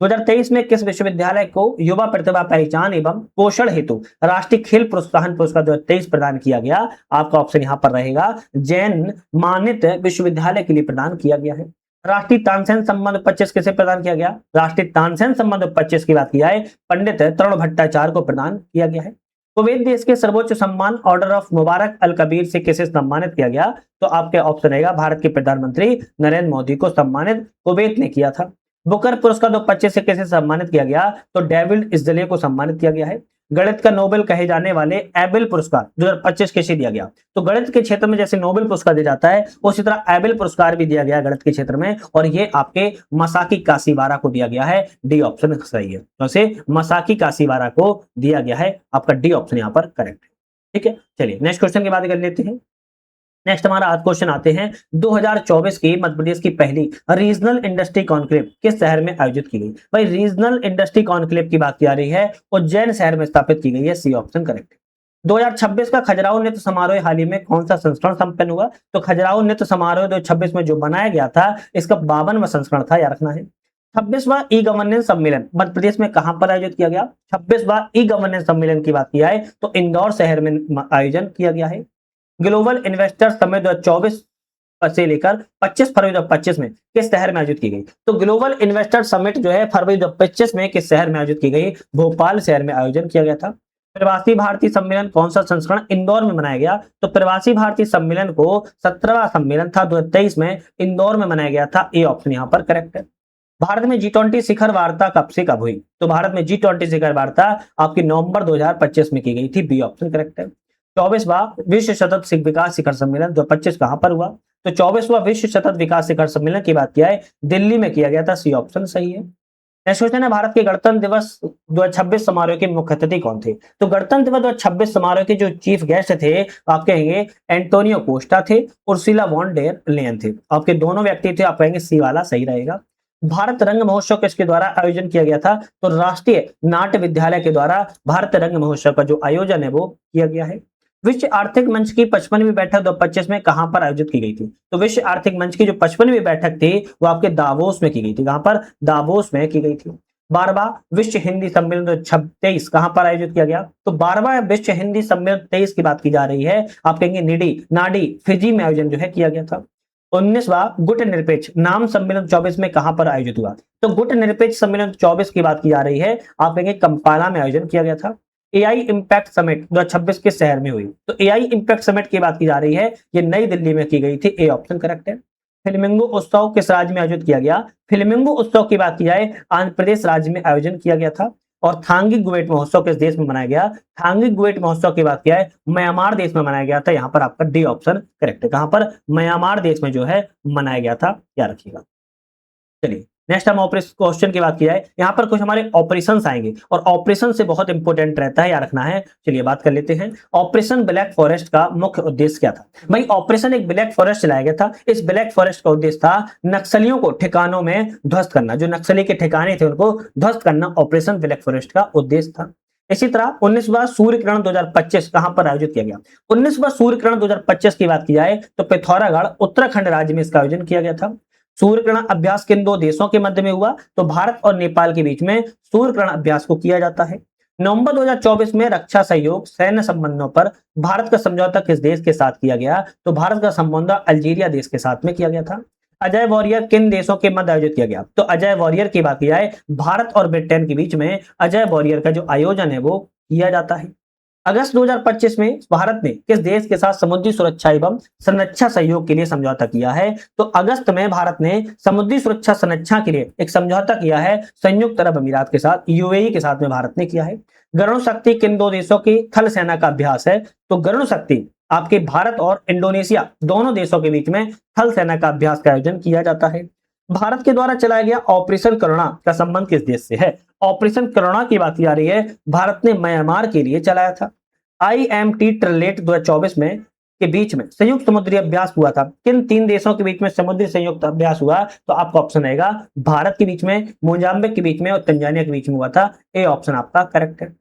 Speaker 1: 2023 में किस विश्वविद्यालय को युवा प्रतिभा पहचान एवं पोषण हेतु राष्ट्रीय खेल प्रोत्साहन पुरस्कार 2023 प्रदान किया गया? आपका ऑप्शन यहाँ पर रहेगा जैन मानित विश्वविद्यालय के लिए प्रदान किया गया है। राष्ट्रीय तानसेन सम्मान 2025 किसे प्रदान किया गया? राष्ट्रीय तानसेन सम्मान 2025 की बात की जाए पंडित तरुण भट्टाचार्य को प्रदान किया गया है। कुवैत देश के सर्वोच्च सम्मान ऑर्डर ऑफ मुबारक अल कबीर से किसे सम्मानित किया गया? तो आपके ऑप्शन रहेगा भारत के प्रधानमंत्री नरेंद्र मोदी को सम्मानित कुवैत ने किया था। बुकर पुरस्कार 2025 से किसे सम्मानित किया गया? तो डेविड इज़ले को सम्मानित किया गया है। गणित का नोबेल कहे जाने वाले एबेल पुरस्कार 2025 किसे दिया गया? तो गणित के क्षेत्र में जैसे नोबेल पुरस्कार दिया जाता है उसी तरह एबेल पुरस्कार भी दिया गया है गणित के क्षेत्र में, और ये आपके मसाकी काशीवारा को दिया गया है। डी ऑप्शन सही है। तो इसे मसाकी काशीवारा को दिया गया है। आपका डी ऑप्शन यहाँ पर करेक्ट है। ठीक है, चलिए नेक्स्ट क्वेश्चन की बात कर लेते हैं। नेक्स्ट हमारा आज क्वेश्चन आते हैं 2024 की मध्य प्रदेश की पहली रीजनल इंडस्ट्री कॉन्क्लेव किस शहर में आयोजित की गई? भाई रीजनल इंडस्ट्री कॉन्क्लेव की बात की जा रही है उज्जैन शहर में स्थापित की गई है। सी ऑप्शन करेक्ट है। 2026 का खजुराहो नृत्य समारोह हाल ही में कौन सा संस्करण संपन्न हुआ? तो खजुराहो नृत्य समारोह 2026 में जो बनाया गया था इसका 52वां संस्करण था, याद रखना है। 26वां ई गवर्नेंस सम्मेलन मध्य प्रदेश में कहां पर आयोजित किया गया? 26वां ई गवर्नेंस सम्मेलन की बात की जाए तो इंदौर शहर में आयोजन किया गया है। ग्लोबल इन्वेस्टर समिट 2024 से लेकर 25 फरवरी 2025 में किस शहर में आयोजित की गई? तो ग्लोबल इन्वेस्टर समिट जो है फरवरी 2025 में किस शहर में आयोजित की गई? भोपाल शहर में आयोजन किया गया था। प्रवासी भारतीय सम्मेलन कौन सा संस्करण इंदौर में मनाया गया? तो प्रवासी भारतीय सम्मेलन को 17वां सम्मेलन था 2023 में इंदौर में मनाया गया था। ए ऑप्शन यहाँ पर करेक्ट है। भारत में G20 शिखर वार्ता कब से कब हुई? तो भारत में G20 शिखर वार्ता आपकी नवंबर 2025 में की गई थी। बी ऑप्शन करेक्ट है। 24वां विश्व सतत विकास शिखर सम्मेलन 2025 कहां पर हुआ? तो 24वां विश्व सतत विकास शिखर सम्मेलन की बात किया है दिल्ली में किया गया था। सी ऑप्शन सही है। नेक्स्ट क्वेश्चन है, भारत के गणतंत्र दिवस 2026 समारोह के मुख्य अतिथि कौन थे? तो गणतंत्र दिवस 2026 समारोह के जो चीफ गेस्ट थे आप कहेंगे एंटोनियो कोस्टा थे, उर्सुला वॉन डेर लेयन थे। आपके दोनों व्यक्ति थे, आप कहेंगे सी वाला सही रहेगा। भारत रंग महोत्सव किसके द्वारा आयोजन किया गया था? तो राष्ट्रीय नाट्य विद्यालय के द्वारा भारत रंग महोत्सव का जो आयोजन है वो किया गया है। विश्व आर्थिक मंच की 55वीं बैठक 2025 में कहां पर आयोजित की गई थी? तो विश्व आर्थिक मंच की जो 55वीं बैठक थी वो आपके दावोस में की गई थी। कहां पर? दावोस में की गई थी। 12वां विश्व हिंदी सम्मेलन 2023 कहां पर आयोजित किया गया? तो 12वां विश्व हिंदी सम्मेलन 23 की बात की जा रही है, आप कहेंगे नाडी फिजी में आयोजन जो है किया गया था। 19वां गुट निरपेक्ष नाम सम्मेलन 24 में कहां पर आयोजित हुआ? तो गुट निरपेक्ष सम्मेलन 24 की बात की जा रही है, आप कहेंगे कंपाला में आयोजन किया गया था। एआई इम्पैक्ट समिट 2026 किस शहर में हुई? तो एआई इम्पैक्ट समिट की बात की जा रही है, ये नई दिल्ली में की गई थी। ए ऑप्शन करेक्ट है। फ्लेमिंगो उत्सव किस राज्य में आयोजित किया गया? फ्लेमिंगो उत्सव की बात की जाए आंध्र प्रदेश राज्य में आयोजन किया गया था। और थांगिक गुवेट महोत्सव किस देश में मनाया गया? थांगिक गुवेट महोत्सव की बात की जाए म्यांमार देश में मनाया गया था। यहाँ पर आपका डी ऑप्शन करेक्ट है। कहां पर? म्यांमार देश में जो है मनाया गया था, याद रखिएगा। चलिए नेक्स्ट हम ऑपरेशन क्वेश्चन की बात की जाए, यहाँ पर कुछ हमारे ऑपरेशंस आएंगे और ऑपरेशन से बहुत इंपॉर्टेंट रहता है, याद रखना है। चलिए बात कर लेते हैं। ऑपरेशन ब्लैक फॉरेस्ट का मुख्य उद्देश्य क्या था? भाई ऑपरेशन एक ब्लैक फॉरेस्ट चलाया गया था। इस ब्लैक फॉरेस्ट का उद्देश्य था नक्सलियों को ठिकानों में ध्वस्त करना, जो नक्सली के ठिकाने थे उनको ध्वस्त करना ऑपरेशन ब्लैक फॉरेस्ट का उद्देश्य था। इसी तरह 19वां सूर्य किरण 2025 कहां पर आयोजित किया गया? 19वां सूर्य किरण 2025 की बात की जाए तो पिथौरागढ़ उत्तराखंड राज्य में इसका आयोजन किया गया था। सूर्य किरण अभ्यास किन दो देशों के मध्य में हुआ? तो भारत और नेपाल के बीच में सूर्य किरण अभ्यास को किया जाता है। नवंबर 2024 में रक्षा सहयोग सैन्य संबंधों पर भारत का समझौता किस देश के साथ किया गया? तो भारत का समझौता अल्जीरिया देश के साथ में किया गया था। अजय वॉरियर किन देशों के मध्य आयोजित किया गया? तो अजय वॉरियर की बात की जाए भारत और ब्रिटेन के बीच में अजय वॉरियर का जो आयोजन है वो किया जाता है। अगस्त 2025 में भारत ने किस देश के साथ समुद्री सुरक्षा एवं संरक्षा सहयोग के लिए समझौता किया है? तो अगस्त में भारत ने समुद्री सुरक्षा संरक्षा के लिए एक समझौता किया है संयुक्त अरब अमीरात के साथ, यूएई के साथ में भारत ने किया है। गरुण शक्ति किन दो देशों की थल सेना का अभ्यास है? तो गरुण शक्ति आपके भारत और इंडोनेशिया दोनों देशों के बीच में थल सेना का अभ्यास का आयोजन किया जाता है। भारत के द्वारा चलाया गया ऑपरेशन करुणा का संबंध किस देश से है? ऑपरेशन करुणा की बात की जा रही है, भारत ने म्यांमार के लिए चलाया था। IMT ट्रिलेट 2024 में के बीच में संयुक्त समुद्री अभ्यास हुआ था। किन तीन देशों के बीच में समुद्री संयुक्त अभ्यास हुआ? तो आपका ऑप्शन रहेगा भारत के बीच में, मोजाम्बिक के बीच में और तंजानिया के बीच में हुआ था। ए ऑप्शन आपका करेक्ट है।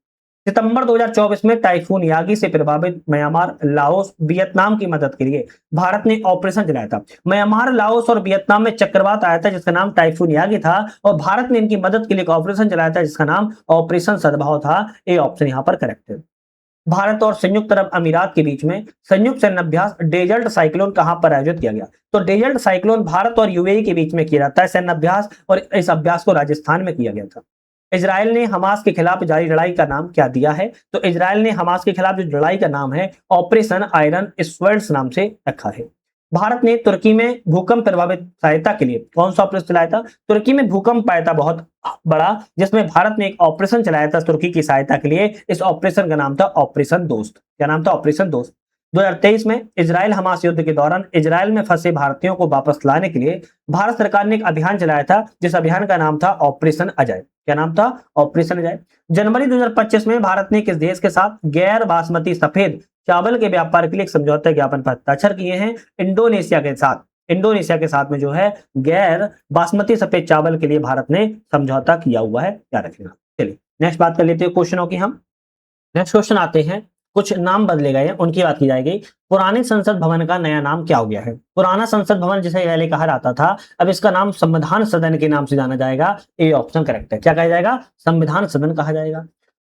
Speaker 1: सितंबर 2024 में टाइफून यागी से प्रभावित म्यांमार, लाओस, वियतनाम की मदद के लिए भारत ने ऑपरेशन चलाया था। म्यांमार, लाओस और वियतनाम में चक्रवात आया था जिसका नाम टाइफून यागी था और भारत ने इनकी मदद के लिए एक ऑपरेशन चलाया था जिसका नाम ऑपरेशन सद्भाव था। ए ऑप्शन यहाँ पर करेक्ट है। भारत और संयुक्त अरब अमीरात के बीच में संयुक्त सैन्य अभ्यास डेजर्ट साइक्लोन कहां पर आयोजित किया गया? तो डेजर्ट साइक्लोन भारत और यूएई के बीच में किया जाता है सैन्य अभ्यास, और इस अभ्यास को राजस्थान में किया गया था। इजराइल ने हमास के खिलाफ जारी लड़ाई का नाम क्या दिया है? तो इजराइल ने हमास के खिलाफ जो लड़ाई का नाम है ऑपरेशन आयरन स्वेल्स नाम से रखा है। भारत ने तुर्की में भूकंप प्रभावित सहायता के लिए कौन सा ऑपरेशन चलाया था? तुर्की में भूकंप आया था बहुत बड़ा, जिसमें भारत ने एक ऑपरेशन चलाया था तुर्की की सहायता के लिए। इस ऑपरेशन का नाम था ऑपरेशन दोस्त। क्या नाम था? ऑपरेशन दोस्त। 2023 में इजराइल हमास युद्ध के दौरान इजराइल में फंसे भारतीयों को वापस लाने के लिए भारत सरकार ने एक अभियान चलाया था जिस अभियान का नाम था ऑपरेशन अजय। क्या नाम था? ऑपरेशन अजय। जनवरी 2025 में भारत ने किस देश के साथ गैर बासमती सफेद चावल के व्यापार के लिए एक समझौता ज्ञापन पर हस्ताक्षर किए हैं? इंडोनेशिया के साथ। इंडोनेशिया के साथ में जो है गैर बासमती सफेद चावल के लिए भारत ने समझौता किया हुआ है, याद रखिएगा। चलिए नेक्स्ट बात कर लेते हैं क्वेश्चनों की। हम नेक्स्ट क्वेश्चन आते हैं, कुछ नाम बदले गए हैं उनकी बात की जाएगी। पुराने संसद भवन का नया नाम क्या हो गया है? पुराना संसद भवन जिसे पहले कहा जाता था, अब इसका नाम संविधान सदन के नाम से जाना जाएगा। ए ऑप्शन करेक्ट है। क्या कहा जाएगा? संविधान सदन कहा जाएगा।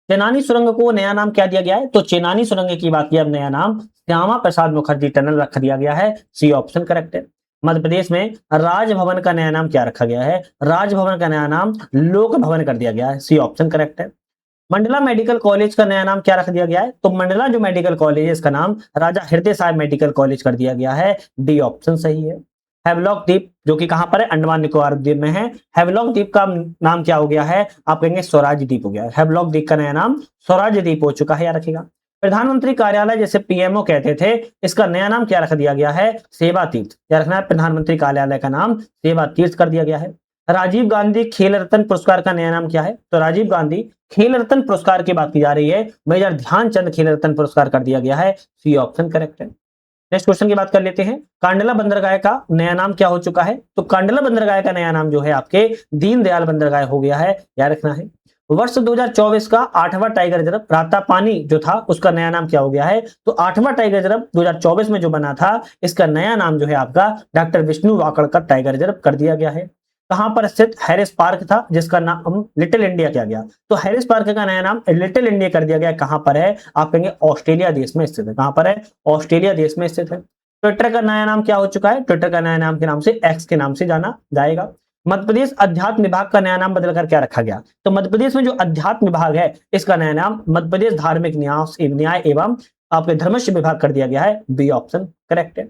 Speaker 1: चेनानी सुरंग को नया नाम क्या दिया गया है? तो चेनानी सुरंग की बात की अब नया नाम श्यामा प्रसाद मुखर्जी टनल रख दिया गया है। सी ऑप्शन करेक्ट है। मध्य प्रदेश में राजभवन का नया नाम क्या रखा गया है? राजभवन का नया नाम लोक भवन कर दिया गया है। सी ऑप्शन करेक्ट है। मंडला मेडिकल कॉलेज का नया नाम क्या रख दिया गया है? तो मंडला जो मेडिकल कॉलेज है इसका नाम राजा हृदय साहब मेडिकल कॉलेज कर दिया गया है। डी ऑप्शन सही है। हैवलॉक द्वीप जो कि कहां पर है? अंडमान निकोबार द्वीप में है। हैवलॉक द्वीप का नाम क्या हो गया है? आप कहेंगे स्वराज द्वीप हो गया है। हैवलॉक द्वीप का नया नाम स्वराज द्वीप हो चुका है, याद रखिएगा। प्रधानमंत्री कार्यालय जैसे पीएमओ कहते थे, इसका नया नाम क्या रख दिया गया है? सेवा तीर्थ। क्या रखना है? प्रधानमंत्री कार्यालय का नाम सेवा तीर्थ कर दिया गया है। राजीव गांधी खेल रत्न पुरस्कार का नया नाम क्या है? तो राजीव गांधी खेल रत्न पुरस्कार की बात की जा रही है, मेजर ध्यानचंद खेल रत्न पुरस्कार कर दिया गया है। सी ऑप्शन करेक्ट है। नेक्स्ट क्वेश्चन की बात कर लेते हैं, कांडला बंदरगाह का नया नाम क्या हो चुका है? तो कांडला बंदरगाह का नया नाम जो है आपके दीनदयाल बंदरगाह हो गया है, याद रखना है। वर्ष 2024 का 8वां टाइगर रिजर्व रातापानी जो था उसका नया नाम क्या हो गया है? तो 8वां टाइगर रिजर्व 2024 में जो बना था इसका नया नाम जो है आपका doctor Vishnu Wakadkar tiger reserve कर दिया गया है। कहां पर स्थित हैरिस पार्क था जिसका नाम लिटिल इंडिया किया गया? तो हैरिस पार्क का नया नाम लिटिल इंडिया कर दिया गया। कहां पर है? आप कहेंगे ऑस्ट्रेलिया देश में स्थित है। कहां पर है? ऑस्ट्रेलिया देश में स्थित है। ट्विटर का नया नाम क्या हो चुका है? ट्विटर का नया नाम के नाम से एक्स के नाम से जाना जाएगा। मध्य प्रदेश अध्यात्म विभाग का नया नाम बदलकर क्या रखा गया? तो मध्य प्रदेश में जो अध्यात्म विभाग है इसका नया नाम मध्य प्रदेश धार्मिक न्याय एवं आपके धर्मस्य विभाग कर दिया गया है। बी ऑप्शन करेक्ट है।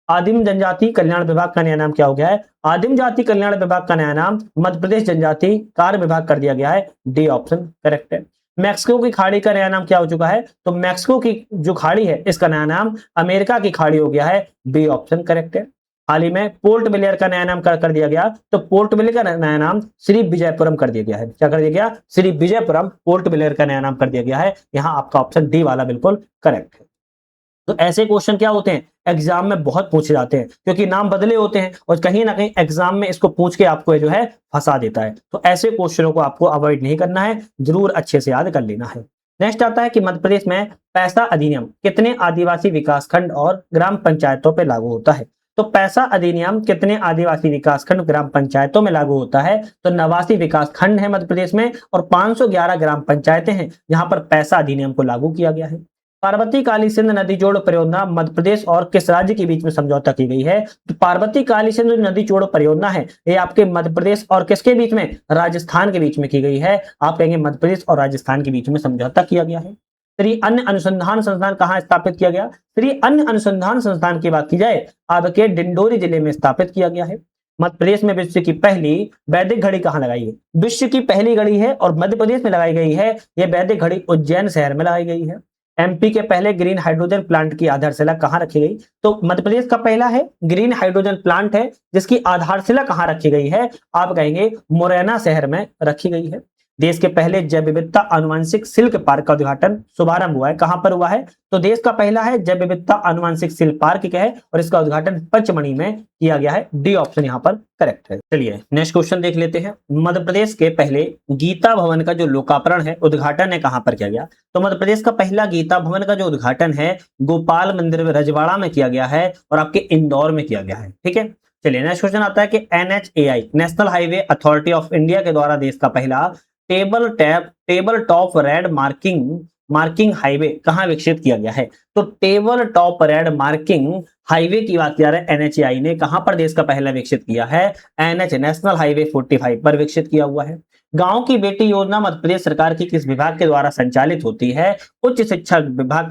Speaker 1: आदिम जनजाति कल्याण विभाग का नया नाम क्या हो गया है? आदिम जाति कल्याण विभाग का नया नाम मध्य प्रदेश जनजाति कार्य विभाग कर दिया गया है। डी ऑप्शन करेक्ट है। मैक्सिको की खाड़ी का नया नाम क्या हो चुका है? तो मैक्सिको की जो खाड़ी है इसका नया नाम अमेरिका की खाड़ी हो गया है। बी ऑप्शन करेक्ट है। हाल ही में पोर्ट ब्लेयर का नया नाम कर दिया गया, तो पोर्ट ब्लेयर का नया नाम श्री विजयपुरम कर दिया गया है। क्या कर दिया गया? श्री विजयपुरम पोर्ट ब्लेयर का नया नाम कर दिया गया है। यहाँ आपका ऑप्शन डी वाला बिल्कुल करेक्ट है। तो ऐसे क्वेश्चन क्या होते हैं एग्जाम में बहुत पूछे जाते हैं, क्योंकि नाम बदले होते हैं और कहीं ना कहीं एग्जाम में इसको पूछ के आपको जो है फंसा देता है। तो ऐसे क्वेश्चनों को आपको अवॉइड नहीं करना है, जरूर अच्छे से याद कर लेना है। नेक्स्ट आता है कि मध्य प्रदेश में पैसा अधिनियम कितने आदिवासी विकास खंड और ग्राम पंचायतों पर लागू होता है? तो पैसा अधिनियम कितने आदिवासी विकास खंड ग्राम पंचायतों में लागू होता है? तो 89 विकास खंड है मध्य प्रदेश में और 511 ग्राम पंचायतें हैं जहां पर पैसा अधिनियम को लागू किया गया है। पार्वती काली सिंध नदी जोड़ परियोजना मध्य प्रदेश और किस राज्य के बीच में समझौता की गई है? तो पार्वती काली सिंध नदी जोड़ परियोजना है ये आपके मध्य प्रदेश और किसके बीच में? राजस्थान के बीच में की गई है। आप कहेंगे मध्य प्रदेश और राजस्थान के बीच में समझौता किया गया है। श्री अन्न अनुसंधान संस्थान कहाँ स्थापित किया गया? श्री अन्न अनुसंधान संस्थान की बात की जाए आपके डिंडोरी जिले में स्थापित किया गया है। मध्य प्रदेश में विश्व की पहली वैदिक घड़ी कहाँ लगाई है? विश्व की पहली घड़ी है और मध्य प्रदेश में लगाई गई है। यह वैदिक घड़ी उज्जैन शहर में लगाई गई है। एमपी के पहले ग्रीन हाइड्रोजन प्लांट की आधारशिला कहाँ रखी गई? तो मध्य प्रदेश का पहला है ग्रीन हाइड्रोजन प्लांट है जिसकी आधारशिला कहाँ रखी गई है? आप कहेंगे मुरैना शहर में रखी गई है। देश के पहले जैव विविधता आनुवंशिक सिल्क पार्क का उद्घाटन शुभारंभ हुआ है। कहां पर हुआ है? तो देश का पहला है जैव विविधता आनुवंशिक सिल्क पार्क है और इसका उद्घाटन पचमढ़ी में किया गया है। डी ऑप्शन यहां पर करेक्ट है। चलिए नेक्स्ट क्वेश्चन देख लेते हैं। मध्य प्रदेश के पहले गीता भवन का जो लोकार्पण है उद्घाटन है कहां पर किया गया? तो मध्य प्रदेश का पहला गीता भवन का जो उद्घाटन है गोपाल मंदिर रजवाड़ा में किया गया है और आपके इंदौर में किया गया है। ठीक है, चलिए नेक्स्ट क्वेश्चन आता है कि NHAI national highway authority of India के द्वारा देश का पहला table top red marking highway कहां विकसित किया गया है? तो table top red marking highway की बात किया है NHAI ने कहां पर देश का पहला विकसित किया है? NH नेशनल हाईवे 45 पर विकसित किया हुआ है। गांव की बेटी योजना मध्य प्रदेश सरकार की किस विभाग के द्वारा संचालित होती है? उच्च शिक्षा विभाग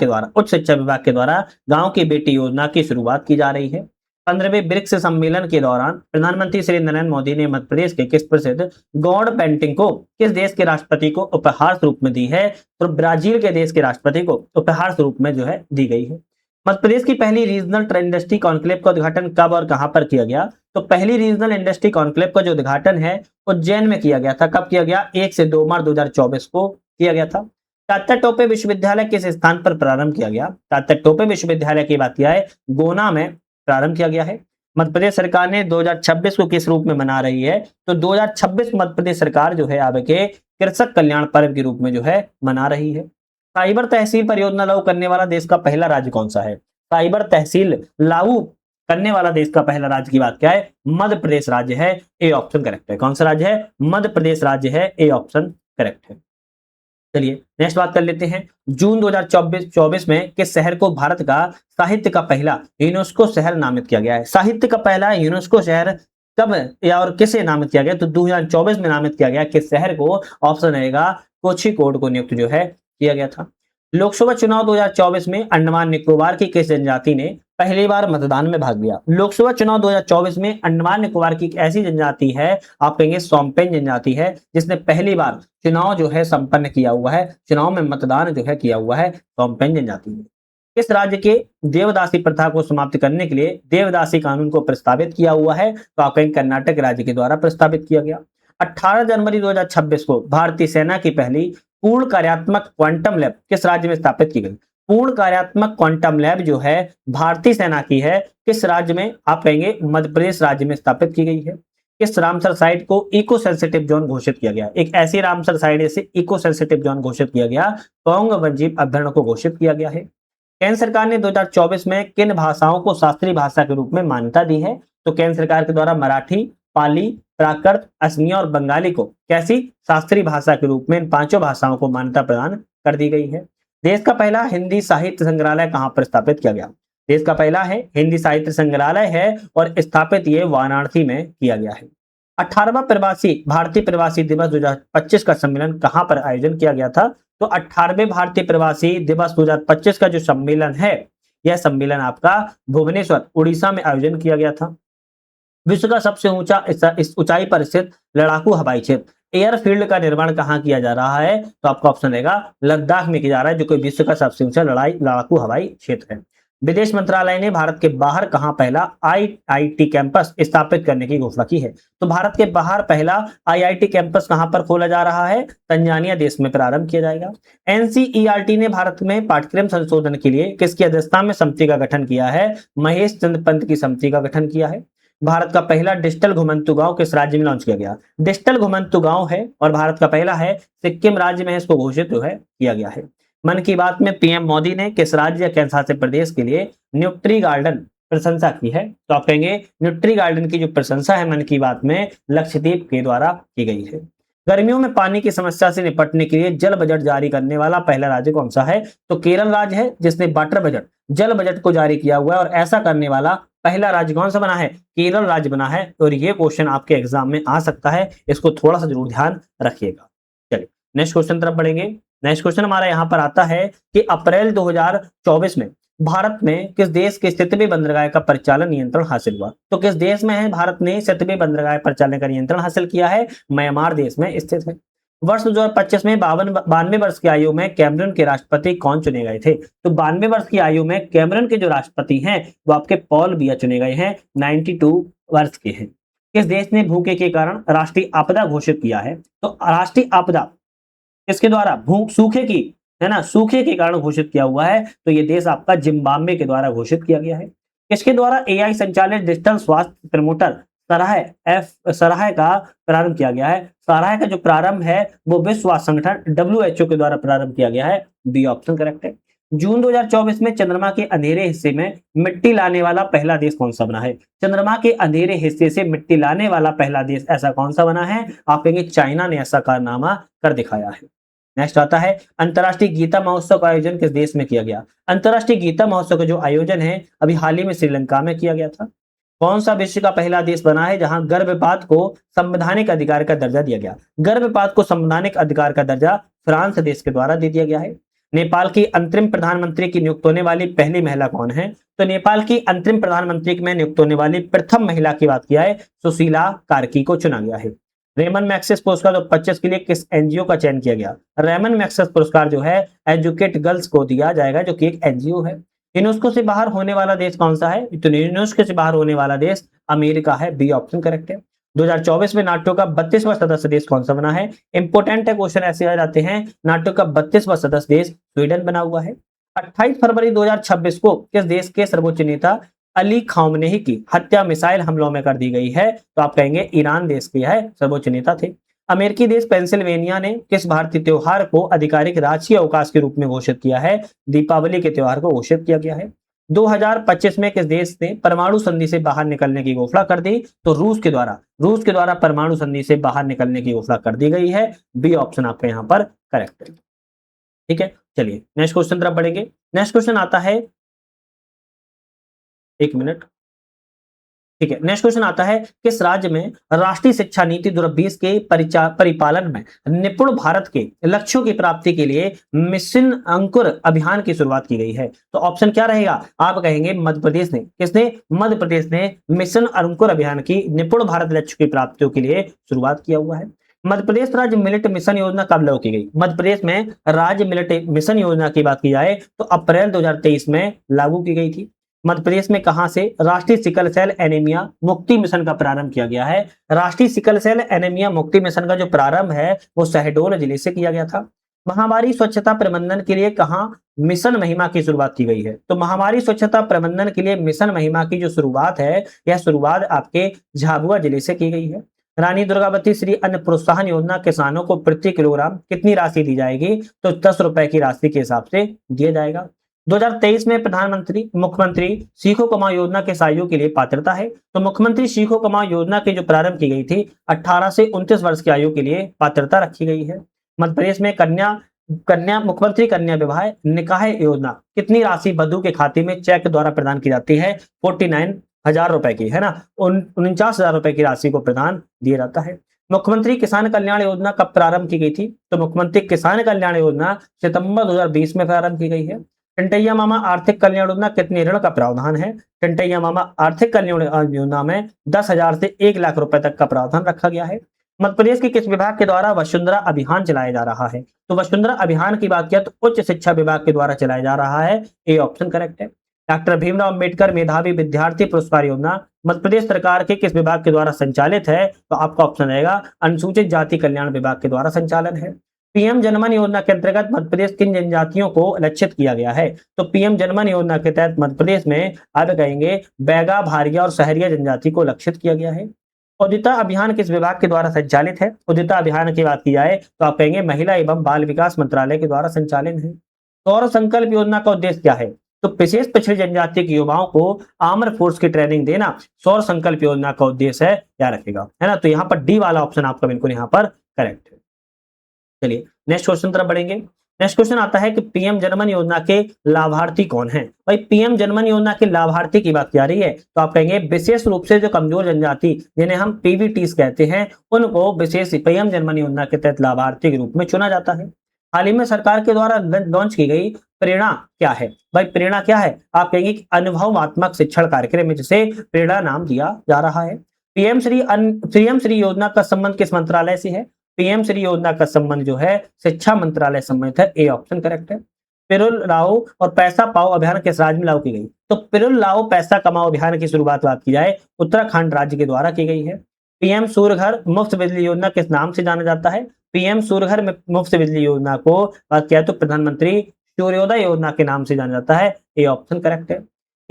Speaker 1: के द्वारा गांव की बेटी योजना की शुरुआत की जा रही है। 15वें ब्रिक्स सम्मेलन के दौरान प्रधानमंत्री श्री नरेंद्र मोदी ने मध्य प्रदेश के किस प्रसिद्ध गौड़ पेंटिंग को किस देश के राष्ट्रपति को उपहार स्वरूप में दी है? तो ब्राजील के देश के राष्ट्रपति को उपहार स्वरूप में जो है दी गई है। मध्य प्रदेश की पहली रीजनल इंडस्ट्री कॉन्क्लेव का उद्घाटन कब और कहां पर किया गया? तो पहली रीजनल इंडस्ट्री कॉन्क्लेव का जो उद्घाटन है उज्जैन में किया गया था। कब किया गया? 1 से 2 मार्च 2024 को किया गया था। तात्या टोपे विश्वविद्यालय किस स्थान पर प्रारंभ किया गया? तात्या टोपे विश्वविद्यालय की बात किया है गोना में प्रारंभ किया गया है। मध्य प्रदेश सरकार ने 2026 को किस रूप में मना रही है? तो 2026 मध्य प्रदेश सरकार जो है आपके कृषक कल्याण पर्व के रूप में जो है मना रही है। साइबर तहसील परियोजना लागू करने वाला देश का पहला राज्य कौन सा है? साइबर तहसील लागू करने वाला देश का पहला राज्य की बात क्या है? मध्य प्रदेश राज्य है। ए ऑप्शन करेक्ट है। कौन सा राज्य है? मध्य प्रदेश राज्य है। ए ऑप्शन करेक्ट है। चलिए नेक्स्ट बात कर लेते हैं। जून 2024 में किस शहर को भारत का साहित्य का पहला यूनेस्को शहर नामित किया गया है? साहित्य का पहला यूनेस्को शहर कब या और किसे नामित किया गया? तो 2024 में नामित किया गया। किस शहर को? ऑप्शन रहेगा कोझिकोड को नियुक्त जो है किया गया था। लोकसभा चुनाव 2024 में अंडमान निकोबार की किस जनजाति ने पहली बार मतदान में भाग लिया? लोकसभा चुनाव 2024 में अंडमान निकोबार की एक ऐसी जनजाति है, आप कहेंगे सोम्पेन जनजाति है, जिसने पहली बार चुनाव जो है संपन्न किया हुआ है, चुनाव में मतदान जो है किया हुआ है सोम्पेन जनजाति ने। किस राज्य के देवदासी प्रथा को समाप्त करने के लिए देवदासी कानून को प्रस्तावित किया हुआ है? तो आप कहेंगे कर्नाटक राज्य के द्वारा प्रस्तावित किया गया। 18 जनवरी 2026 को भारतीय सेना की पहली पूर्ण कार्यात्मक क्वांटम लैब किस राज्य में स्थापित की गई? पूर्ण कार्यात्मक क्वांटम लैब जो है भारतीय सेना की है, किस राज्य में? आप कहेंगे मध्य प्रदेश राज्य में स्थापित की गई है। किस रामसर साइट को इको सेंसिटिव जोन घोषित किया गया? एक ऐसी रामसर साइट इसे इको सेंसिटिव जोन घोषित किया गया, पौंग वन्यजीव अभ्यारण्य को घोषित किया गया है। केंद्र सरकार ने 2024 में किन भाषाओं को शास्त्रीय भाषा के रूप में मान्यता दी है? तो केंद्र सरकार के द्वारा मराठी, पाली, प्राकृत, असमिया और बंगाली को कैसी शास्त्रीय भाषा के रूप में इन पांचों भाषाओं को मान्यता प्रदान कर दी गई है। देश का पहला हिंदी साहित्य संग्रहालय कहां पर स्थापित किया गया? देश का पहला है हिंदी साहित्य संग्रहालय है और स्थापित ये वाराणसी में किया गया है। 18वां प्रवासी भारतीय प्रवासी दिवस 2025 का सम्मेलन कहां पर आयोजन किया गया था? तो 18वें भारतीय प्रवासी दिवस 2025 का जो सम्मेलन है, यह सम्मेलन आपका भुवनेश्वर उड़ीसा में आयोजन किया गया था। विश्व का सबसे ऊंचा इस ऊंचाई पर स्थित लड़ाकू हवाई क्षेत्र एयरफील्ड का निर्माण कहां किया जा रहा है? तो आपका ऑप्शन रहेगा लद्दाख में किया जा रहा है, जो कि विश्व का सबसे ऊंचा लड़ाकू हवाई क्षेत्र है। विदेश मंत्रालय ने भारत के बाहर कहां पहला आईआईटी कैंपस स्थापित करने की घोषणा की है? तो भारत के बाहर पहला आईआईटी कैंपस कहां पर खोला जा रहा है? तंजानिया देश में प्रारंभ किया जाएगा। एनसीईआरटी ने भारत में पाठ्यक्रम संशोधन के लिए किसकी अध्यक्षता में समिति का गठन किया है? महेश चंद्र पंत की समिति का गठन किया है। भारत का पहला डिजिटल घुमंतु गांव किस राज्य में लॉन्च किया गया? डिजिटल घुमंतु गांव है और भारत का पहला है, सिक्किम राज्य में इसको घोषित जो है किया गया है। मन की बात में पीएम मोदी ने किस राज्य या केंद्र शासित प्रदेश के लिए न्यूट्री गार्डन प्रशंसा की है? तो आप कहेंगे न्यूट्री गार्डन की जो प्रशंसा है मन की बात में लक्षद्वीप के द्वारा की गई है। गर्मियों में पानी की समस्या से निपटने के लिए जल बजट जारी करने वाला पहला राज्य कौन सा है? तो केरल राज्य है, जिसने वाटर बजट जल बजट को जारी किया हुआ है और ऐसा करने वाला पहला राज्य कौन सा बना है? केरल राज्य बना है। और ये क्वेश्चन आपके एग्जाम में आ सकता है, इसको थोड़ा सा जरूर ध्यान रखिएगा। चलिए नेक्स्ट क्वेश्चन तरफ बढ़ेंगे। नेक्स्ट क्वेश्चन हमारा यहाँ पर आता है कि अप्रैल 2024 में भारत में किस देश के स्थितवी बंदरगाह का परिचालन नियंत्रण हासिल हुआ? तो किस देश में है भारत ने स्थितवी बंदरगाह परिचालन का नियंत्रण हासिल किया है? म्यांमार देश में स्थित है। वर्ष 2025 में 92 वर्ष की आयु में कैमरून के राष्ट्रपति कौन चुने गए थे? तो 92 वर्ष की आयु में कैमरून के जो राष्ट्रपति हैं वो आपके पॉल बिया चुने गए हैं, 92 वर्ष के हैं। किस देश ने भूखे के कारण राष्ट्रीय आपदा घोषित किया है? तो राष्ट्रीय आपदा इसके द्वारा सूखे की है ना, सूखे के कारण घोषित किया हुआ है, तो ये देश आपका जिम्बाब्वे के द्वारा घोषित किया गया है। इसके द्वारा एआई संचालित डिजिटल स्वास्थ्य प्रमोटर सराह का प्रारंभ किया गया है। सराह का जो प्रारंभ है वो विश्व स्वास्थ्य संगठन WHO के द्वारा प्रारंभ किया गया है। बी ऑप्शन करेक्ट है। जून 2024 में चंद्रमा के अंधेरे हिस्से में मिट्टी लाने वाला पहला देश कौन सा बना है? चंद्रमा के अंधेरे हिस्से से मिट्टी लाने वाला पहला देश ऐसा कौन सा बना है? आप कहेंगे चाइना ने ऐसा कारनामा कर दिखाया है। नेक्स्ट आता है अंतर्राष्ट्रीय गीता महोत्सव का आयोजन किस देश में किया गया? अंतर्राष्ट्रीय गीता महोत्सव का जो आयोजन है अभी हाल ही में श्रीलंका में किया गया था। कौन सा विश्व का पहला देश बना है जहां गर्भपात को संवैधानिक अधिकार का दर्जा दिया गया? गर्भपात को संवैधानिक अधिकार का दर्जा फ्रांस देश के द्वारा दे दिया गया है। नेपाल की अंतरिम प्रधानमंत्री की नियुक्त होने वाली पहली महिला कौन है? तो नेपाल की अंतरिम प्रधानमंत्री में नियुक्त होने वाली प्रथम महिला की बात किया है, सुशीला कार्की को चुना गया है। रेमन मैक्सेस पुरस्कार 2025 के लिए किस एनजीओ का चयन किया गया? रेमन मैक्सेस पुरस्कार जो है एजुकेट गर्ल्स को दिया जाएगा, जो कि एक एनजीओ है। यूनेस्को से बाहर होने वाला देश कौन सा है? तो यूनेस्को से बाहर होने वाला देश अमेरिका है। बी ऑप्शन करेक्ट है। 2024 में नाटो का 32वां सदस्य देश कौन सा बना है? इंपोर्टेंट है, क्वेश्चन ऐसे आ जाते हैं। नाटो का 32वां सदस्य देश स्वीडन बना हुआ है। 28 फरवरी 2026 को किस देश के सर्वोच्च नेता अली खामनेही की हत्या मिसाइल हमलों में कर दी गई है? तो आप कहेंगे ईरान देश के है सर्वोच्च नेता थे। अमेरिकी देश पेंसिल्वेनिया ने किस भारतीय त्योहार को आधिकारिक राष्ट्रीय अवकाश के रूप में घोषित किया है? दीपावली के त्योहार को घोषित किया गया है। 2025 में किस देश ने परमाणु संधि से बाहर निकलने की घोषणा कर दी? तो रूस के द्वारा परमाणु संधि से बाहर निकलने की घोषणा कर दी गई है। बी ऑप्शन आपका यहाँ पर करेक्ट है। ठीक है, चलिए नेक्स्ट क्वेश्चन तरफ बढ़ेंगे। नेक्स्ट क्वेश्चन आता है, एक मिनट, ठीक है। नेक्स्ट क्वेश्चन आता है किस राज्य में राष्ट्रीय शिक्षा नीति 2020 के परिपालन में निपुण भारत के लक्ष्यों की प्राप्ति के लिए मिशन अंकुर अभियान की शुरुआत की गई है? तो ऑप्शन क्या रहेगा? आप कहेंगे मध्य प्रदेश ने। किसने? मध्य प्रदेश ने मिशन अंकुर अभियान की निपुण भारत लक्ष्य की प्राप्तियों के लिए शुरुआत किया हुआ है। मध्य प्रदेश राज्य मिलिट मिशन योजना कब लागू की गई? मध्य प्रदेश में राज्य मिलिट मिशन योजना की बात की जाए तो अप्रैल 2023 में लागू की गई थी। मध्य प्रदेश में कहां से राष्ट्रीय सिकल सेल एनीमिया मुक्ति मिशन का प्रारंभ किया गया है? राष्ट्रीय सिकल सेल एनीमिया मुक्ति मिशन का जो प्रारंभ है वो शहडोल जिले से किया गया था। महामारी स्वच्छता प्रबंधन के लिए कहां मिशन महिमा की शुरुआत की गई है? तो महामारी स्वच्छता प्रबंधन के लिए मिशन महिमा की जो शुरुआत है, यह शुरुआत आपके झाबुआ जिले से की गई है। रानी दुर्गावती श्री अन्न प्रोत्साहन योजना किसानों को प्रति किलोग्राम कितनी राशि दी जाएगी? तो 10 रुपए की राशि के हिसाब से दिया जाएगा। 2023 में प्रधानमंत्री मुख्यमंत्री सीखो कमाओ योजना के आयु के लिए पात्रता है। तो मुख्यमंत्री सीखो कमाओ योजना की जो प्रारंभ की गई थी 18 से 29 वर्ष की आयु के लिए पात्रता रखी गई है। मध्य प्रदेश में कन्या कन्या मुख्यमंत्री कन्या विवाह निकाह योजना कितनी राशि वधु के खाते में चेक द्वारा प्रदान की जाती है? 49,000 रुपए की, है ना। 49,000 रुपए की राशि को प्रदान दिया जाता है। मुख्यमंत्री किसान कल्याण योजना कब प्रारंभ की गई थी? तो मुख्यमंत्री किसान कल्याण योजना सितंबर 2020 में प्रारंभ की गई है। टंटैया मामा आर्थिक कल्याण योजना कितने ऋण का प्रावधान है? टंटैया मामा आर्थिक कल्याण योजना में 10,000 से 1 लाख रुपए तक का प्रावधान रखा गया है। मध्य प्रदेश के किस विभाग के द्वारा वसुंधरा अभियान चलाया जा रहा है? तो वसुंधरा अभियान की बात किया तो उच्च शिक्षा विभाग के द्वारा चलाया जा रहा है। ए ऑप्शन करेक्ट है। डॉक्टर भीमराव अंबेडकर मेधावी विद्यार्थी पुरस्कार योजना मध्य प्रदेश सरकार के किस विभाग के द्वारा संचालित है? तो आपका ऑप्शन रहेगा अनुसूचित जाति कल्याण विभाग के द्वारा संचालन है। पीएम जनमन योजना के अंतर्गत मध्य प्रदेश किन जनजातियों को लक्षित किया गया है? तो पीएम जनमन योजना के तहत मध्य प्रदेश में आप कहेंगे बैगा, भारिया और सहरिया जनजाति को लक्षित किया गया है। उदिता अभियान किस विभाग के द्वारा संचालित है? उदिता अभियान की बात की जाए तो आप कहेंगे महिला एवं बाल विकास मंत्रालय के द्वारा संचालित है। सौर संकल्प योजना का उद्देश्य क्या है? तो विशेष पिछड़ी जनजाति के युवाओं को आर्मर फोर्स की ट्रेनिंग देना सौर संकल्प योजना का उद्देश्य है, याद रखेगा, है ना। तो यहाँ पर डी वाला ऑप्शन आपका बिल्कुल यहाँ पर करेक्ट है। चलिए नेक्स्ट क्वेश्चन तरफ बढ़ेंगे। नेक्स्ट क्वेश्चन आता है कि पीएम जनमन योजना के लाभार्थी कौन है? भाई पीएम जनमन योजना के लाभार्थी की बात की जा रही है तो आप कहेंगे विशेष रूप से जो कमजोर जनजाति जिन्हें हम पीवीटीज कहते हैं उनको विशेष पीएम जनमन योजना के तहत लाभार्थी के रूप में चुना जाता है। हाल ही में सरकार के द्वारा लॉन्च की गई प्रेरणा क्या है? भाई प्रेरणा क्या है? आप कहेंगे कि अनुभवात्मक शिक्षण कार्यक्रम है जिसे प्रेरणा नाम दिया जा रहा है। पीएम श्री योजना का संबंध किस मंत्रालय से है? पीएम श्री योजना का संबंध जो है शिक्षा मंत्रालय संबंधित है। ए ऑप्शन करेक्ट है। पिरुल लाओ और पैसा पाओ अभियान किस राज्य में लागू की गई? तो पिरुल लाओ पैसा कमाओ अभियान की शुरुआत बात की जाए उत्तराखंड राज्य के द्वारा की गई है। पीएम सूर्य घर मुफ्त बिजली योजना किस नाम से जाना जाता है? पीएम सूर्य घर मुफ्त बिजली योजना को बात किया तो प्रधानमंत्री सूर्योदय योजना के नाम से जाना जाता है। ए ऑप्शन करेक्ट है।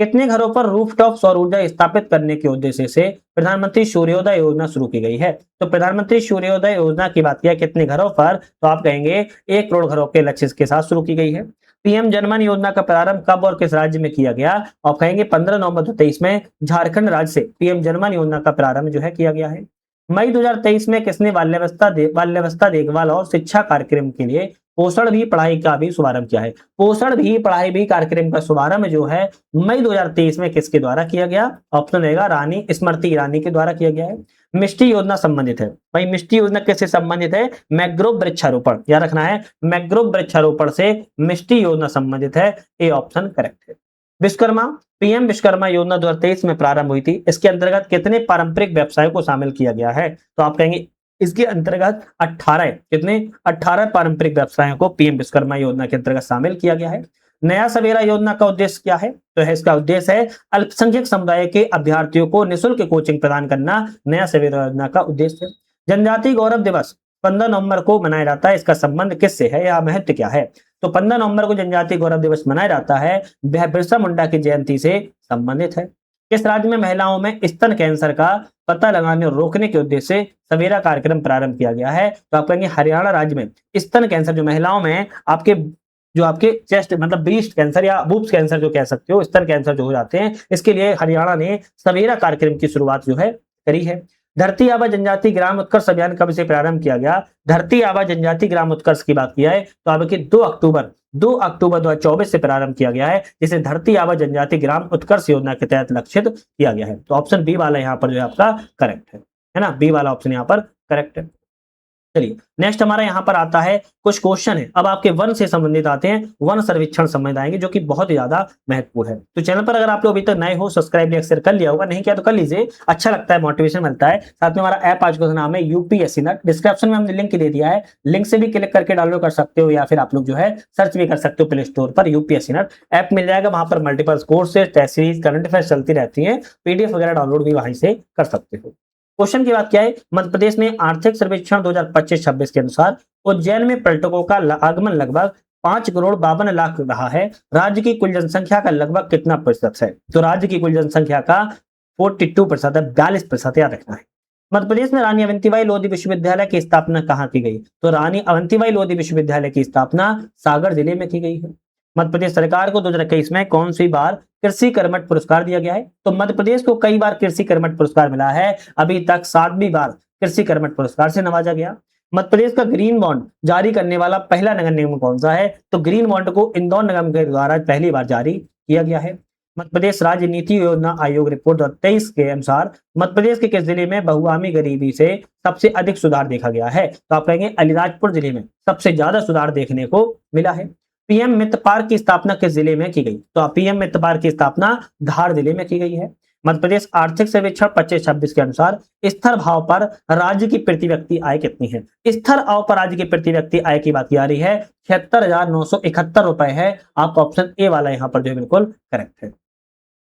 Speaker 1: कितने घरों पर रूफटॉप सौर ऊर्जा स्थापित करने के उद्देश्य से प्रधानमंत्री सूर्योदय योजना शुरू की गई है? तो प्रधानमंत्री सूर्योदय योजना की बात किया कितने घरों पर? तो आप कहेंगे 1 करोड़ घरों के लक्ष्य के साथ शुरू की गई है। पीएम जनमन योजना का प्रारंभ कब और किस राज्य में किया गया? आप कहेंगे 15 नवंबर 2023 में झारखंड राज्य से पीएम जनमन योजना का प्रारंभ जो है किया गया है। मई 2023 में किसने बाल्यावस्था देखभाल और शिक्षा कार्यक्रम के लिए पोषण भी पढ़ाई का भी शुभारंभ किया है? पोषण भी पढ़ाई भी कार्यक्रम का शुभारंभ जो है मई 2023 में किसके द्वारा किया गया? ऑप्शन रहेगा रानी स्मृति ईरानी के द्वारा किया गया है। मिष्टी योजना संबंधित है। भाई मिष्टी योजना किससे संबंधित है? मैग्रोव वृक्षारोपण, याद रखना है, मैग्रोव वृक्षारोपण से मिष्टी योजना संबंधित है। ए ऑप्शन करेक्ट है। विश्वकर्मा पीएम विश्वकर्मा योजना 2023 में प्रारंभ हुई थी। इसके अंतर्गत कितने पारंपरिक व्यवसायों को शामिल किया गया है? तो आप कहेंगे इसके अंतर्गत 18 पारंपरिक व्यवसायों को पीएम विश्वकर्मा योजना के अंतर्गत शामिल किया गया है। नया सवेरा योजना का उद्देश्य क्या है? तो है इसका उद्देश्य है अल्पसंख्यक समुदाय के अभ्यर्थियों को निःशुल्क कोचिंग प्रदान करना नया सवेरा योजना का उद्देश्य है। जनजाति गौरव दिवस 15 नवंबर को मनाया जाता है। इसका संबंध किससे है या महत्व क्या है? तो 15 नवंबर को जनजाति गौरव दिवस मनाया जाता है, वह बिरसा मुंडा की जयंती से संबंधित है। किस राज्य में महिलाओं में स्तन कैंसर का पता लगाने और रोकने के उद्देश्य से सवेरा कार्यक्रम प्रारंभ किया गया है? तो आप कहेंगे हरियाणा राज्य में स्तन कैंसर जो महिलाओं में आपके चेस्ट मतलब ब्रीस्ट कैंसर या बूब्स कैंसर जो कह सकते हो, स्तन कैंसर जो हो जाते हैं, इसके लिए हरियाणा ने सवेरा कार्यक्रम की शुरुआत जो है करी है। धरती आबा जनजाति ग्राम उत्कर्ष अभियान कब से प्रारंभ किया गया? धरती आबा जनजाति ग्राम उत्कर्ष की बात किया है तो आपके 2 अक्टूबर 2024 से प्रारंभ किया गया है, जिसे धरती आबा जनजाति ग्राम उत्कर्ष योजना के तहत लक्षित किया गया है। तो ऑप्शन बी वाला यहाँ पर जो है आपका करेक्ट है ना। बी वाला ऑप्शन यहाँ पर करेक्ट है। चलिए नेक्स्ट हमारा यहाँ पर आता है कुछ क्वेश्चन है, अब आपके वन से संबंधित आते हैं, वन सर्वेक्षण संबंध आएंगे जो कि बहुत ही ज्यादा महत्वपूर्ण है। तो चैनल पर अगर आप लोग अभी तक नए हो, सब्सक्राइब अक्सर कर लिया होगा, नहीं किया तो कर लीजिए, अच्छा लगता है, मोटिवेशन मिलता है। साथ में हमारा ऐप आज का नाम है यूपीएससी नट, डिस्क्रिप्शन में हमने लिंक दे दिया है, लिंक से भी क्लिक करके डाउनलोड कर सकते हो, या फिर आप लोग जो है सर्च भी कर सकते हो प्ले स्टोर पर, यूपीएससी नट ऐप मिल जाएगा। वहां पर multiple courses, test series, current affairs चलती रहती है, पीडीएफ वगैरह डाउनलोड भी वहीं से कर सकते हो। क्वेश्चन की बात क्या है, मध्य प्रदेश में आर्थिक सर्वेक्षण 2025-26 के अनुसार उज्जैन में पर्यटकों का आगमन लगभग 5,52,00,000 रहा है। राज्य की कुल जनसंख्या का लगभग कितना प्रतिशत है? तो राज्य की कुल जनसंख्या का 42% है, 42% याद रखना है। मध्य प्रदेश में रानी अवंतीबाई लोधी विश्वविद्यालय की स्थापना कहाँ की गई? तो रानी अवंतीबाई लोधी विश्वविद्यालय की स्थापना सागर जिले में की गई है। मध्य प्रदेश सरकार को 2021 में कौन सी बार कृषि कर्मठ पुरस्कार दिया गया है? तो मध्य प्रदेश को कई बार कृषि कर्मठ पुरस्कार मिला है, अभी तक 7वीं बार कृषि कर्मठ पुरस्कार से नवाजा गया। मध्य प्रदेश का ग्रीन बॉन्ड जारी करने वाला पहला नगर निगम कौन सा है? तो ग्रीन बॉन्ड को इंदौर निगम के द्वारा पहली बार जारी किया गया है। मध्य प्रदेश राज्य नीति योजना आयोग रिपोर्ट 2023 के अनुसार मध्य प्रदेश के किस जिले में बहुआमी गरीबी से सबसे अधिक सुधार देखा गया है? तो आप कहेंगे अलीराजपुर जिले में सबसे ज्यादा सुधार देखने को मिला है। पीएम मित्र पार्क की स्थापना किस जिले में की गई? तो पीएम मित्र पार्क की स्थापना धार जिले में की गई है। मध्य प्रदेश आर्थिक सर्वेक्षण 25-26 के अनुसार स्थिर भाव पर राज्य की प्रति व्यक्ति आय कितनी है? स्थिर भाव पर राज्य की प्रति व्यक्ति आय की बात की जा रही है, 76,971 रुपए है। आपका ऑप्शन ए वाला यहाँ पर जो है बिल्कुल करेक्ट है।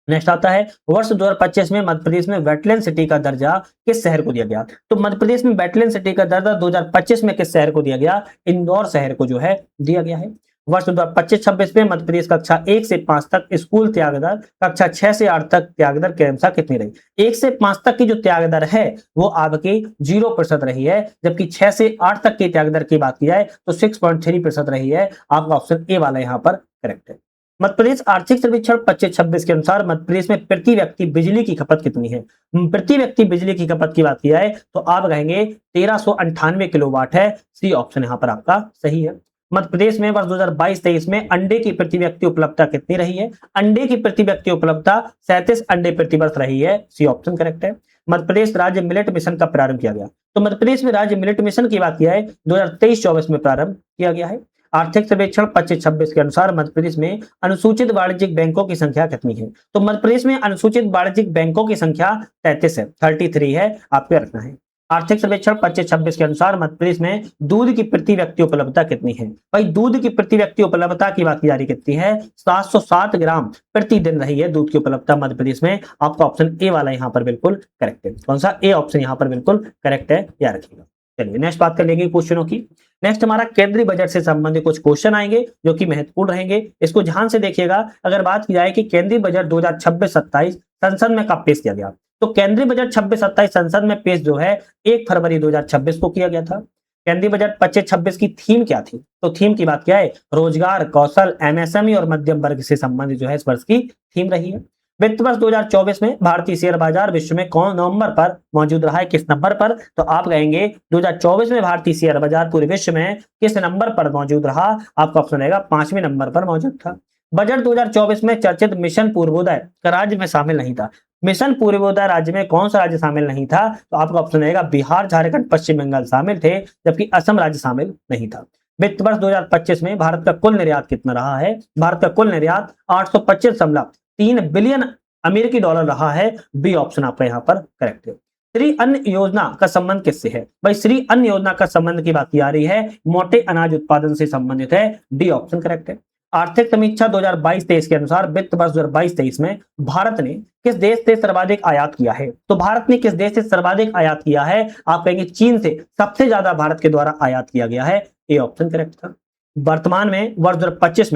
Speaker 1: नेक्स्ट आता है वर्ष 2025 में मध्य प्रदेश में वेटलैंड सिटी का दर्जा किस शहर को दिया गया? तो मध्य प्रदेश में वेटलैंड सिटी का दर्जा 2025 में किस शहर को दिया गया? इंदौर शहर को जो है दिया गया है। वर्ष 2025-26 में मध्य प्रदेश कक्षा 1 से 5 तक स्कूल त्याग दर, कक्षा 6 से 8 तक त्याग दर के अनुसार कितनी रही? 1 से 5 तक की जो त्याग दर है वो आपकी 0% रही है, जबकि 6 से 8 तक की त्याग दर की बात की जाए तो 6.3% रही है। आपका ऑप्शन ए वाला यहाँ पर करेक्ट है। मध्य प्रदेश आर्थिक सर्वेक्षण 25-26 के अनुसार मध्य प्रदेश में प्रति व्यक्ति बिजली की खपत कितनी है? प्रति व्यक्ति बिजली की खपत की बात की जाए तो आप कहेंगे 1398 किलोवाट है। सी ऑप्शन यहाँ पर आपका सही है। मध्य प्रदेश में वर्ष 2022-23 में अंडे की प्रति व्यक्ति उपलब्धता कितनी रही है? अंडे की प्रति व्यक्ति उपलब्धता 37 अंडे प्रति वर्ष रही है। सी ऑप्शन करेक्ट है। मध्य प्रदेश राज्य मिलेट मिशन का प्रारंभ किया गया? तो मध्य प्रदेश में राज्य मिलेट मिशन की बात किया है 2023-24 में प्रारंभ किया गया है। आर्थिक सर्वेक्षण 25-26 के अनुसार मध्य प्रदेश में अनुसूचित वाणिज्यिक बैंकों की संख्या कितनी है? तो मध्य प्रदेश में अनुसूचित वाणिज्यिक बैंकों की संख्या 33 है, 33 है, आपको रखना है। आर्थिक सर्वेक्षण 25-26 के अनुसार मध्य प्रदेश में दूध की प्रति व्यक्ति उपलब्धता कितनी है? भाई दूध की प्रति व्यक्ति उपलब्धता की बात की जा रही कितनी है? 707 ग्राम प्रतिदिन रही है दूध की उपलब्धता मध्य प्रदेश में। आपका ऑप्शन ए वाला यहाँ पर बिल्कुल करेक्ट है। कौन सा? ए ऑप्शन यहाँ पर बिल्कुल करेक्ट है, याद रखिएगा। चलिए नेक्स्ट बात कर लेंगे क्वेश्चनों की। नेक्स्ट हमारा केंद्रीय बजट से संबंधित कुछ क्वेश्चन आएंगे जो कि महत्वपूर्ण रहेंगे, इसको ध्यान से देखिएगा। अगर बात की जाए कि केंद्रीय बजट 2026-27 संसद में कब पेश किया गया, तो केंद्रीय बजट 26-27 संसद में पेश जो है 1 फरवरी 2026 को किया गया था। केंद्रीय बजट 25-26 की थीम क्या थी? तो थीम की बात क्या है? रोजगार, कौशल, एमएसएमई और मध्यम वर्ग से संबंधित जो है इस वर्ष की थीम रही है। वित्त वर्ष 2024 में भारतीय शेयर बाजार विश्व में कौन नवंबर पर मौजूद रहा है, किस नंबर पर? तो आप कहेंगे 2024 में भारतीय शेयर बाजार पूरे विश्व में किस नंबर पर मौजूद रहा? आपका ऑप्शन रहेगा 5वें नंबर पर मौजूद था। बजट 2024 में चर्चित मिशन पूर्वोदय का राज्य में शामिल नहीं था। मिशन पूर्वोदय राज्य में कौन सा राज्य शामिल नहीं था? तो आपका ऑप्शन रहेगा बिहार, झारखंड, पश्चिम बंगाल शामिल थे, जबकि असम राज्य शामिल नहीं था। वित्त वर्ष 2025 में भारत का कुल निर्यात कितना रहा है? भारत का कुल निर्यात 825.3 बिलियन अमेरिकी डॉलर रहा है। बी ऑप्शन आपका यहाँ पर करेक्ट है। श्री अन्न योजना का संबंध किससे है? भाई श्री अन्न योजना का संबंध की बात की जा रही है, मोटे अनाज उत्पादन से संबंधित है। डी ऑप्शन करेक्ट है। आर्थिक समीक्षा 2022-23 के अनुसार वित्त वर्ष 2022-23 में भारत ने किस देश से सर्वाधिक आयात किया है? तो भारत ने किस देश से सर्वाधिक आयात किया है? आप कहेंगे चीन से सबसे ज्यादा भारत के द्वारा आयात किया गया है। ए ऑप्शन करेक्ट था। वर्तमान में वर्ष 2025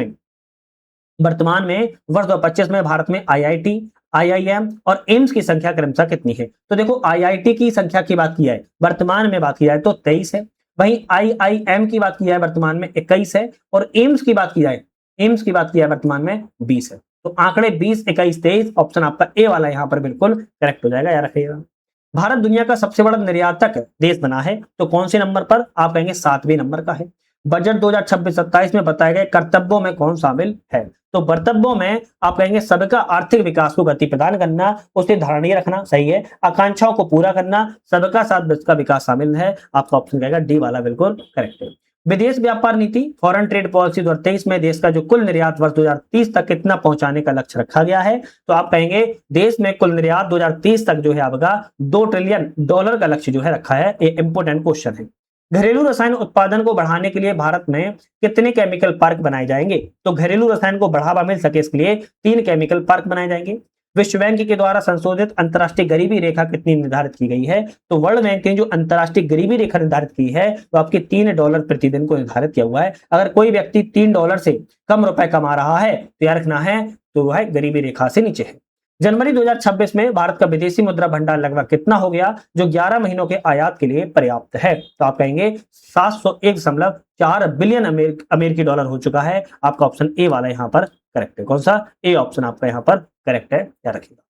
Speaker 1: में भारत में आईआईटी, आईआईएम और एम्स की संख्या क्रमशः कितनी है? तो देखो आईआईटी की संख्या की बात की जाए वर्तमान में बात की जाए तो 23 है, वहीं आईआईएम की बात की जाए वर्तमान में 21 है, और एम्स की बात की जाए वर्तमान में 20 है। तो आंकड़े 20, 21, 23 ऑप्शन आपका ए वाला यहाँ पर बिल्कुल करेक्ट हो जाएगा, याद रखिएगा। भारत दुनिया का सबसे बड़ा निर्यातक देश बना है, तो कौन से नंबर पर? आप कहेंगे 7वें नंबर का है। बजट 2026-27 में बताए गए कर्तव्यों में कौन शामिल है? तो कर्तव्यों में आप कहेंगे सबका आर्थिक विकास को गति प्रदान करना, उसे धारणीय रखना, सही है। आकांक्षाओं को पूरा करना, सबका साथ सबका विकास शामिल है, आपका ऑप्शन कहेगा डी वाला बिल्कुल करेक्ट है। विदेश व्यापार नीति फॉरेन ट्रेड पॉलिसी 2023 में देश का जो कुल निर्यात वर्ष 2030 तक कितना पहुंचाने का लक्ष्य रखा गया है, तो आप कहेंगे देश में कुल निर्यात 2030 तक जो है आपका $2 ट्रिलियन का लक्ष्य जो है रखा है। ये इंपोर्टेंट क्वेश्चन है। घरेलू रसायन उत्पादन को बढ़ाने के लिए भारत में कितने केमिकल पार्क बनाए जाएंगे, तो घरेलू रसायन को बढ़ावा मिल सके इसके लिए 3 केमिकल पार्क बनाए जाएंगे। विश्व बैंक के द्वारा संशोधित अंतर्राष्ट्रीय गरीबी रेखा कितनी निर्धारित की गई है, तो वर्ल्ड बैंक ने जो अंतर्राष्ट्रीय गरीबी रेखा निर्धारित की है वो आपके $3 प्रतिदिन को निर्धारित किया हुआ है। अगर कोई व्यक्ति $3 से कम रुपए कमा रहा है तो याद रखना है तो वह गरीबी रेखा से नीचे है। जनवरी 2026 में भारत का विदेशी मुद्रा भंडार लगभग कितना हो गया, जो 11 महीनों के आयात के लिए पर्याप्त है, तो आप कहेंगे 701.4 बिलियन अमेरिकी डॉलर हो चुका है। आपका ऑप्शन ए वाला यहाँ पर करेक्ट है। कौन सा? ए ऑप्शन आपका यहाँ पर करेक्ट है, याद रखिएगा।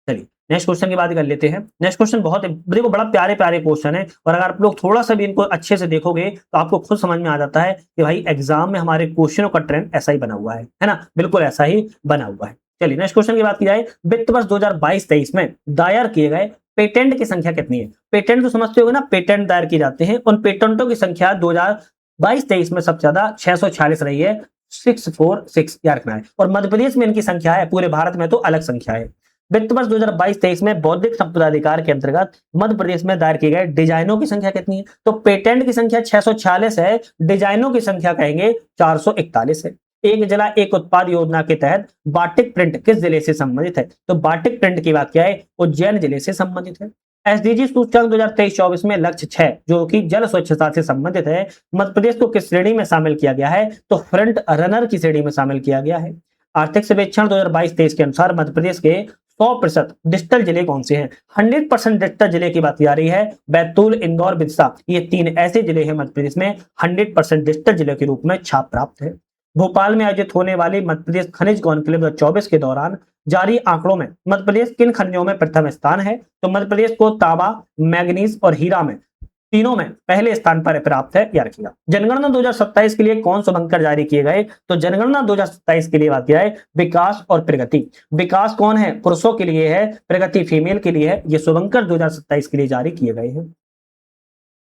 Speaker 1: चलिए नेक्स्ट क्वेश्चन की बात कर लेते हैं। नेक्स्ट क्वेश्चन बहुत देखो बड़ा प्यारे प्यारे क्वेश्चन है, और अगर आप लोग थोड़ा सा भी इनको अच्छे से देखोगे तो आपको खुद समझ में आ जाता है कि भाई एग्जाम में हमारे क्वेश्चनों का ट्रेंड ऐसा ही बना हुआ है ना, बिल्कुल ऐसा ही बना हुआ है। चलिए नेक्स्ट क्वेश्चन की बात की जाए। वित्त वर्ष 2022-23 में दायर किए गए पेटेंट की संख्या कितनी है? पेटेंट तो समझते होगे ना, पेटेंट दायर किए जाते हैं, उन पेटेंटों की संख्या 2022-23 में सबसे ज्यादा 646 रही है, 646 याद रखना है। और मध्य प्रदेश में इनकी संख्या है, पूरे भारत में तो अलग संख्या है। वित्त वर्ष 2022-23 में बौद्धिक संपदा अधिकार के अंतर्गत मध्य प्रदेश में दायर किए गए डिजाइनों की संख्या कितनी है? तो पेटेंट की संख्या 646 है, डिजाइनों की संख्या कहेंगे 441 है। एक जिला एक उत्पाद योजना के तहत बाटिक प्रिंट किस जिले से संबंधित है? तो बाटिक प्रिंट की बात क्या है, उज्जैन जिले से संबंधित है। एसडीजी सूचकांक 2023-24 में लक्ष्य 6 जो कि जल स्वच्छता से संबंधित है, मध्य प्रदेश को किस श्रेणी में शामिल किया गया है? तो फ्रंट रनर की श्रेणी में शामिल किया गया है। आर्थिक सर्वेक्षण 2022-23 के अनुसार मध्य प्रदेश के 100% डिजिटल जिले कौन से हैं? 100% डिजिटल जिले की बात की जा रही है। बैतूल, इंदौर, बिरसा, ये 3 ऐसे जिले हैं मध्य प्रदेश में 100% डिजिटल जिले के रूप में छाप प्राप्त है। भोपाल में आयोजित होने वाली मध्य प्रदेश खनिज कॉन्क्लेव 2024 के दौरान जारी आंकड़ों में मध्य प्रदेश किन खनिजों में प्रथम स्थान है? तो मध्य प्रदेश को तांबा, मैग्नीज और हीरा में तीनों में पहले स्थान पर प्राप्त है, याद रखिएगा। जनगणना 2027 के लिए कौन शुभंकर जारी किए गए? तो जनगणना 2027 के लिए बात किया है विकास और प्रगति। विकास कौन है? पुरुषों के लिए है, प्रगति फीमेल के लिए है। ये शुभंकर 2027 के लिए जारी किए गए हैं।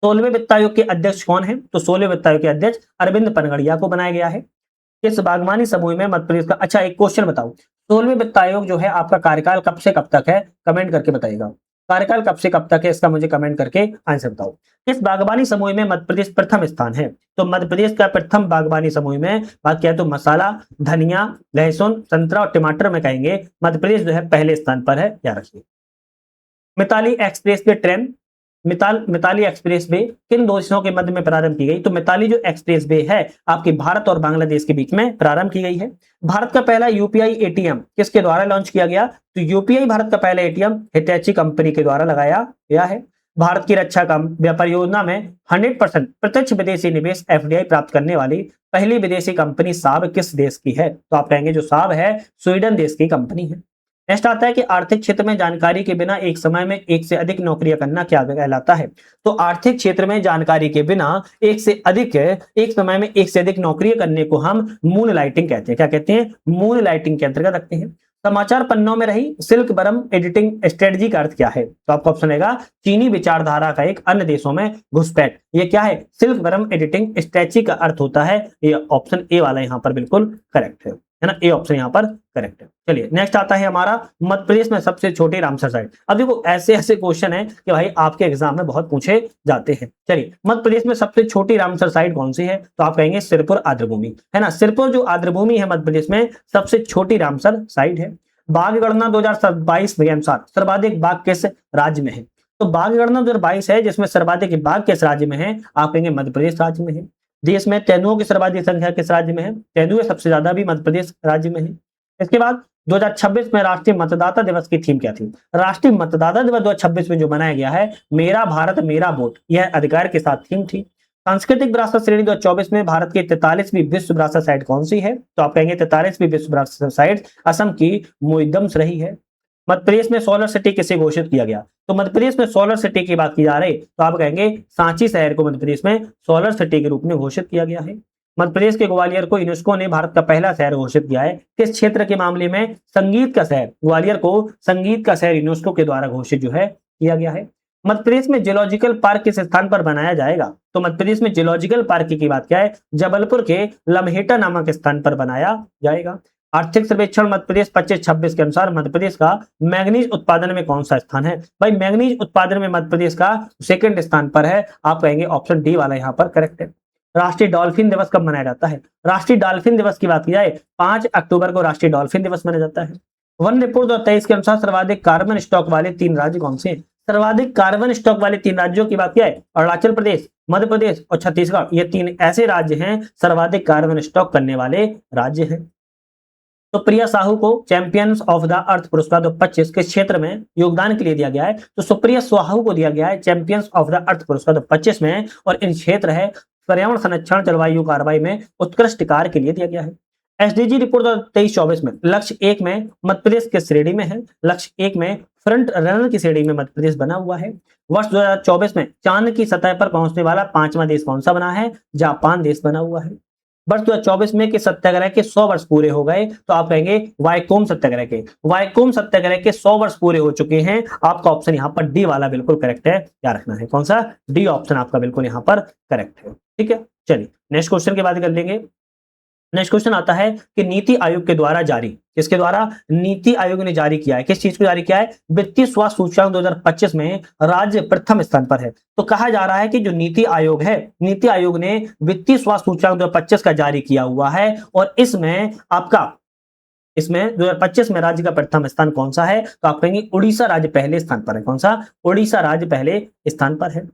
Speaker 1: 16वें वित्त आयोग के अध्यक्ष कौन है? तो 16वें वित्त आयोग के अध्यक्ष अरविंद पनगड़िया को बनाया गया है। किस बागवानी समूह में मध्य प्रदेश का, अच्छा एक क्वेश्चन बताओ, 16वें वित्त आयोग जो है आपका कार्यकाल कब से कब तक है? कमेंट करके बताइएगा, कार्यकाल कब से कब तक है, इसका मुझे कमेंट करके आंसर बताओ। किस बागवानी समूह में मध्य प्रदेश प्रथम स्थान है? तो मध्य प्रदेश का प्रथम बागवानी समूह में बात किया तो मसाला, धनिया, लहसुन, संतरा और टमाटर में कहेंगे मध्य प्रदेश जो है पहले स्थान पर है, याद रखिए। मिताली एक्सप्रेस वे ट्रेन मिताली एक्सप्रेस वे किन दो देशों के मध्य में प्रारंभ की गई? तो मिताली जो एक्सप्रेस वे है आपकी भारत और बांग्लादेश के बीच में प्रारंभ की गई है। भारत का पहला यूपीआई एटीएम किसके द्वारा लॉन्च किया गया? तो यूपीआई भारत का पहला एटीएम हिटैची कंपनी के द्वारा लगाया गया है। भारत की रक्षा व्यापार योजना में 100% प्रत्यक्ष विदेशी निवेश एफडीआई प्राप्त करने वाली पहली विदेशी कंपनी साब किस देश की है? तो आप कहेंगे जो साब है स्वीडन देश की कंपनी है। नेक्स्ट आता है कि आर्थिक क्षेत्र में जानकारी के बिना एक समय में एक से अधिक नौकरियां करना क्या कहलाता है? तो आर्थिक क्षेत्र में जानकारी के बिना एक समय में एक से अधिक नौकरियां करने को हम मून लाइटिंग कहते हैं। क्या कहते हैं? मून लाइटिंग के अंतर्गत रखते हैं। समाचार पन्नों में रही सिल्क बरम एडिटिंग स्ट्रेटजी का अर्थ क्या है? तो आपका ऑप्शन रहेगा चीनी विचारधारा का एक अन्य देशों में घुसपैठ। ये क्या है? सिल्क बरम एडिटिंग स्ट्रेटजी का अर्थ होता है, ये ऑप्शन ए वाला यहाँ पर बिल्कुल करेक्ट है ना, ए ऑप्शन यहाँ पर करेक्ट है। चलिए नेक्स्ट आता है हमारा मध्य प्रदेश में सबसे छोटी रामसर साइट। अब देखो ऐसे ऐसे क्वेश्चन है कि भाई आपके एग्जाम में बहुत पूछे जाते हैं। चलिए मध्य प्रदेश में सबसे छोटी रामसर साइट कौन सी है? तो आप कहेंगे सिरपुर आर्द्रभूमि, है ना। सिरपुर जो आर्द्रभूमि है मध्य प्रदेश में सबसे छोटी रामसर साइट है। बाघ गणना 2022 के अनुसार सर्वाधिक बाघ किस राज्य में है? तो बाघ गणना 2022 है जिसमें सर्वाधिक बाघ किस राज्य में है? आप कहेंगे मध्य प्रदेश राज्य में है। देश में तेंदुओं की सर्वाधिक संख्या किस राज्य में है? तेंदुए सबसे ज्यादा भी मध्य प्रदेश राज्य में है। इसके बाद 2026 में राष्ट्रीय मतदाता दिवस की थीम क्या थी? राष्ट्रीय मतदाता दिवस 2026 में जो मनाया गया है मेरा भारत मेरा वोट, यह अधिकार के साथ थीम थी। सांस्कृतिक विरासत श्रेणी 2024 में भारत की 43वीं विश्व विरासत साइट कौन सी है? तो आप कहेंगे 43वीं विश्व विरासत साइट असम की मोइदम्स रही है। मध्य प्रदेश में सोलर सिटी किसे घोषित किया गया? तो मध्य प्रदेश में सोलर सिटी की बात की जा रही तो आप कहेंगे सांची शहर को मध्य प्रदेश में सोलर सिटी के रूप में घोषित किया गया है। मध्य प्रदेश के ग्वालियर को यूनेस्को ने भारत का पहला शहर घोषित किया है। किस क्षेत्र के मामले में? संगीत का शहर। ग्वालियर को संगीत का शहर यूनेस्को के द्वारा घोषित जो है किया गया है। मध्य प्रदेश में जियोलॉजिकल पार्क किस स्थान पर बनाया जाएगा? तो मध्य प्रदेश में जियोलॉजिकल पार्क की बात क्या है? जबलपुर के लम्हेटा नामक स्थान पर बनाया जाएगा। आर्थिक सर्वेक्षण मध्य प्रदेश 25-26 के अनुसार मध्य प्रदेश का मैग्नीज उत्पादन में कौन सा स्थान है? भाई मैग्नीज उत्पादन में मध्य प्रदेश का सेकंड स्थान पर है। आप कहेंगे ऑप्शन डी वाला यहाँ पर करेक्ट है। राष्ट्रीय डॉल्फिन दिवस कब मनाया जाता है? राष्ट्रीय डॉल्फिन दिवस की बात की जाए 5 अक्टूबर को राष्ट्रीय डॉल्फिन दिवस मनाया जाता है। वन रिपोर्ट 2023 के अनुसार सर्वाधिक कार्बन स्टॉक वाले 3 राज्य कौन से हैं? सर्वाधिक कार्बन स्टॉक वाले 3 राज्यों की बात क्या है? अरुणाचल प्रदेश, मध्य प्रदेश और छत्तीसगढ़। ये 3 ऐसे राज्य हैं सर्वाधिक कार्बन स्टॉक करने वाले राज्य हैं। तो प्रिया साहू को चैंपियंस ऑफ द अर्थ पुरस्कार 2025 के क्षेत्र में योगदान के लिए दिया गया है। तो सुप्रिया साहू को दिया गया है चैंपियंस ऑफ द अर्थ पुरस्कार 2025 में, और इन क्षेत्र है पर्यावरण संरक्षण जलवायु कार्रवाई में उत्कृष्ट कार्य के लिए दिया गया है। एसडीजी रिपोर्ट 2023-24 में लक्ष्य 1 में मध्य प्रदेश के श्रेणी में है। लक्ष्य 1 में फ्रंट रनर की श्रेणी में मध्य प्रदेश बना हुआ है। वर्ष 2024 में चांद की सतह पर पहुंचने वाला 5वां देश कौन सा बना है? जापान देश बना हुआ है। वर्ष 2024 में कि सत्याग्रह के 100 वर्ष पूरे हो गए, तो आप कहेंगे वाइकोम सत्याग्रह के। वाइकोम सत्याग्रह के 100 वर्ष पूरे हो चुके हैं। आपका ऑप्शन यहाँ पर डी वाला बिल्कुल करेक्ट है, क्या रखना है? कौन सा? डी ऑप्शन आपका बिल्कुल यहाँ पर करेक्ट है। ठीक है, चलिए नेक्स्ट क्वेश्चन की बात कर लेंगे। नेक्स्ट क्वेश्चन आता है कि नीति आयोग के द्वारा जारी, किसके द्वारा? नीति आयोग ने जारी किया है। किस चीज को जारी किया है? वित्तीय स्वास्थ्य सूचकांक 2025 में राज्य प्रथम स्थान पर है। तो कहा जा रहा है कि जो नीति आयोग है, नीति आयोग ने वित्तीय स्वास्थ्य सूचकांक 2025 का जारी किया हुआ है, और इसमें 2025 में राज्य का प्रथम स्थान कौन सा है? तो आप कहेंगे उड़ीसा राज्य पहले स्थान पर है। कौन सा? उड़ीसा राज्य पहले स्थान पर है।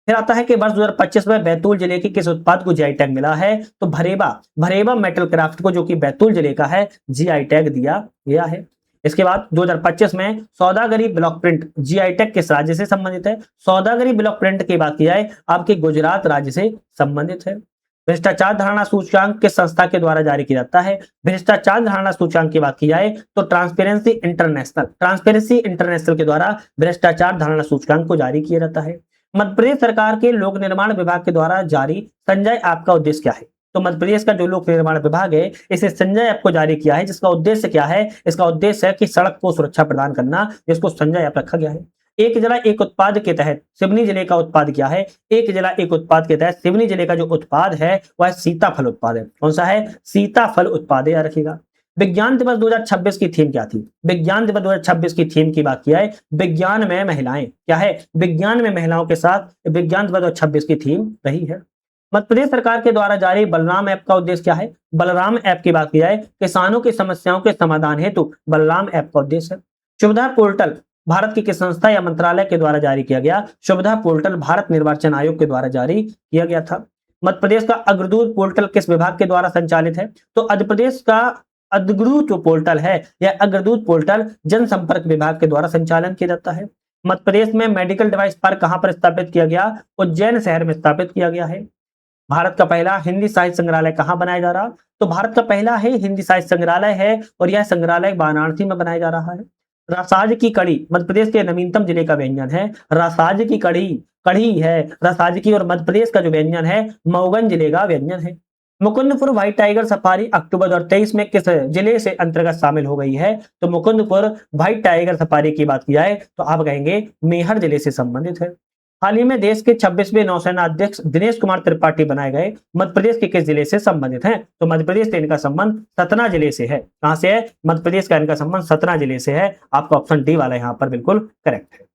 Speaker 1: फिर आता है कि वर्ष 2025 में बैतूल जिले के किस उत्पाद को जीआई टैग मिला है? तो भरेबा मेटल क्राफ्ट को, जो कि बैतूल जिले का है, जीआई टैग दिया गया है। इसके बाद 2025 में सौदागरी ब्लॉक प्रिंट जीआई टैग किस राज्य से संबंधित है? सौदागरी ब्लॉक प्रिंट की बात की जाए आपके गुजरात राज्य से संबंधित है। भ्रष्टाचार धारणा सूचकांक किस संस्था के द्वारा जारी किया जाता है? भ्रष्टाचार धारणा सूचकांक की बात की जाए तो ट्रांसपेरेंसी इंटरनेशनल के द्वारा भ्रष्टाचार धारणा सूचकांक को जारी किया जाता है। मध्य प्रदेश सरकार के लोक निर्माण विभाग के द्वारा जारी संजय ऐप का उद्देश्य क्या है? तो मध्य प्रदेश का जो लोक निर्माण विभाग है, इसे संजय ऐप को जारी किया है, जिसका उद्देश्य क्या है? इसका उद्देश्य है कि सड़क को सुरक्षा प्रदान करना, जिसको संजय ऐप रखा गया है। एक जिला एक उत्पाद के तहत सिवनी जिले का उत्पाद क्या है? एक जिला एक उत्पाद के तहत सिवनी जिले का जो उत्पाद है वह सीताफल उत्पाद है। कौन सा है? सीताफल उत्पाद, याद रखिएगा। विज्ञान दिवस 2026 की थीम क्या थी? विज्ञान दिवस 2026 की थीम की बात किया है विज्ञान में महिलाएं। क्या है? विज्ञान में महिलाओं के साथ विज्ञान दिवस 2026 की थीम रही है। मध्य प्रदेश सरकार के द्वारा जारी बलराम ऐप का उद्देश्य क्या है? बलराम ऐप की बात की जाए किसानों की समस्याओं के समाधान हेतु बलराम ऐप का उद्देश्य है। सुविधा पोर्टल भारत की किस संस्था या मंत्रालय के द्वारा जारी किया गया? सुविधा पोर्टल भारत निर्वाचन आयोग के द्वारा जारी किया गया था। मध्य प्रदेश का अग्रदूत पोर्टल किस विभाग के द्वारा संचालित है? तो मध्य प्रदेश का अग्रदूत जो पोर्टल है या अग्रदूत पोर्टल जनसंपर्क विभाग के द्वारा संचालन किया जाता है। मध्य प्रदेश में मेडिकल डिवाइस पार्क कहां पर स्थापित किया गया? उज्जैन शहर में स्थापित किया गया है। भारत का पहला हिंदी साहित्य संग्रहालय कहां बनाया जा रहा? तो भारत का पहला है हिंदी साहित्य संग्रहालय है, और यह संग्रहालय वाराणसी में बनाया जा रहा है। रसाज की कड़ी मध्य प्रदेश के नवीनतम जिले का व्यंजन है। रसाज की कड़ी है रसाज की, और मध्य प्रदेश का जो व्यंजन है मऊगन जिले का व्यंजन है। मुकुंदपुर व्हाइट टाइगर सफारी अक्टूबर 2023 में किस जिले से अंतर्गत शामिल हो गई है? तो मुकुंदपुर व्हाइट टाइगर सफारी की बात की जाए तो आप कहेंगे मेहर जिले से संबंधित है। हाल ही में देश के 26वें नौसेना अध्यक्ष दिनेश कुमार त्रिपाठी बनाए गए मध्य प्रदेश के किस जिले से संबंधित हैं? तो मध्य प्रदेश से इनका संबंध सतना जिले से है। कहां से है? मध्य प्रदेश का इनका संबंध सतना जिले से है। आपका ऑप्शन डी वाला यहाँ पर बिल्कुल करेक्ट है।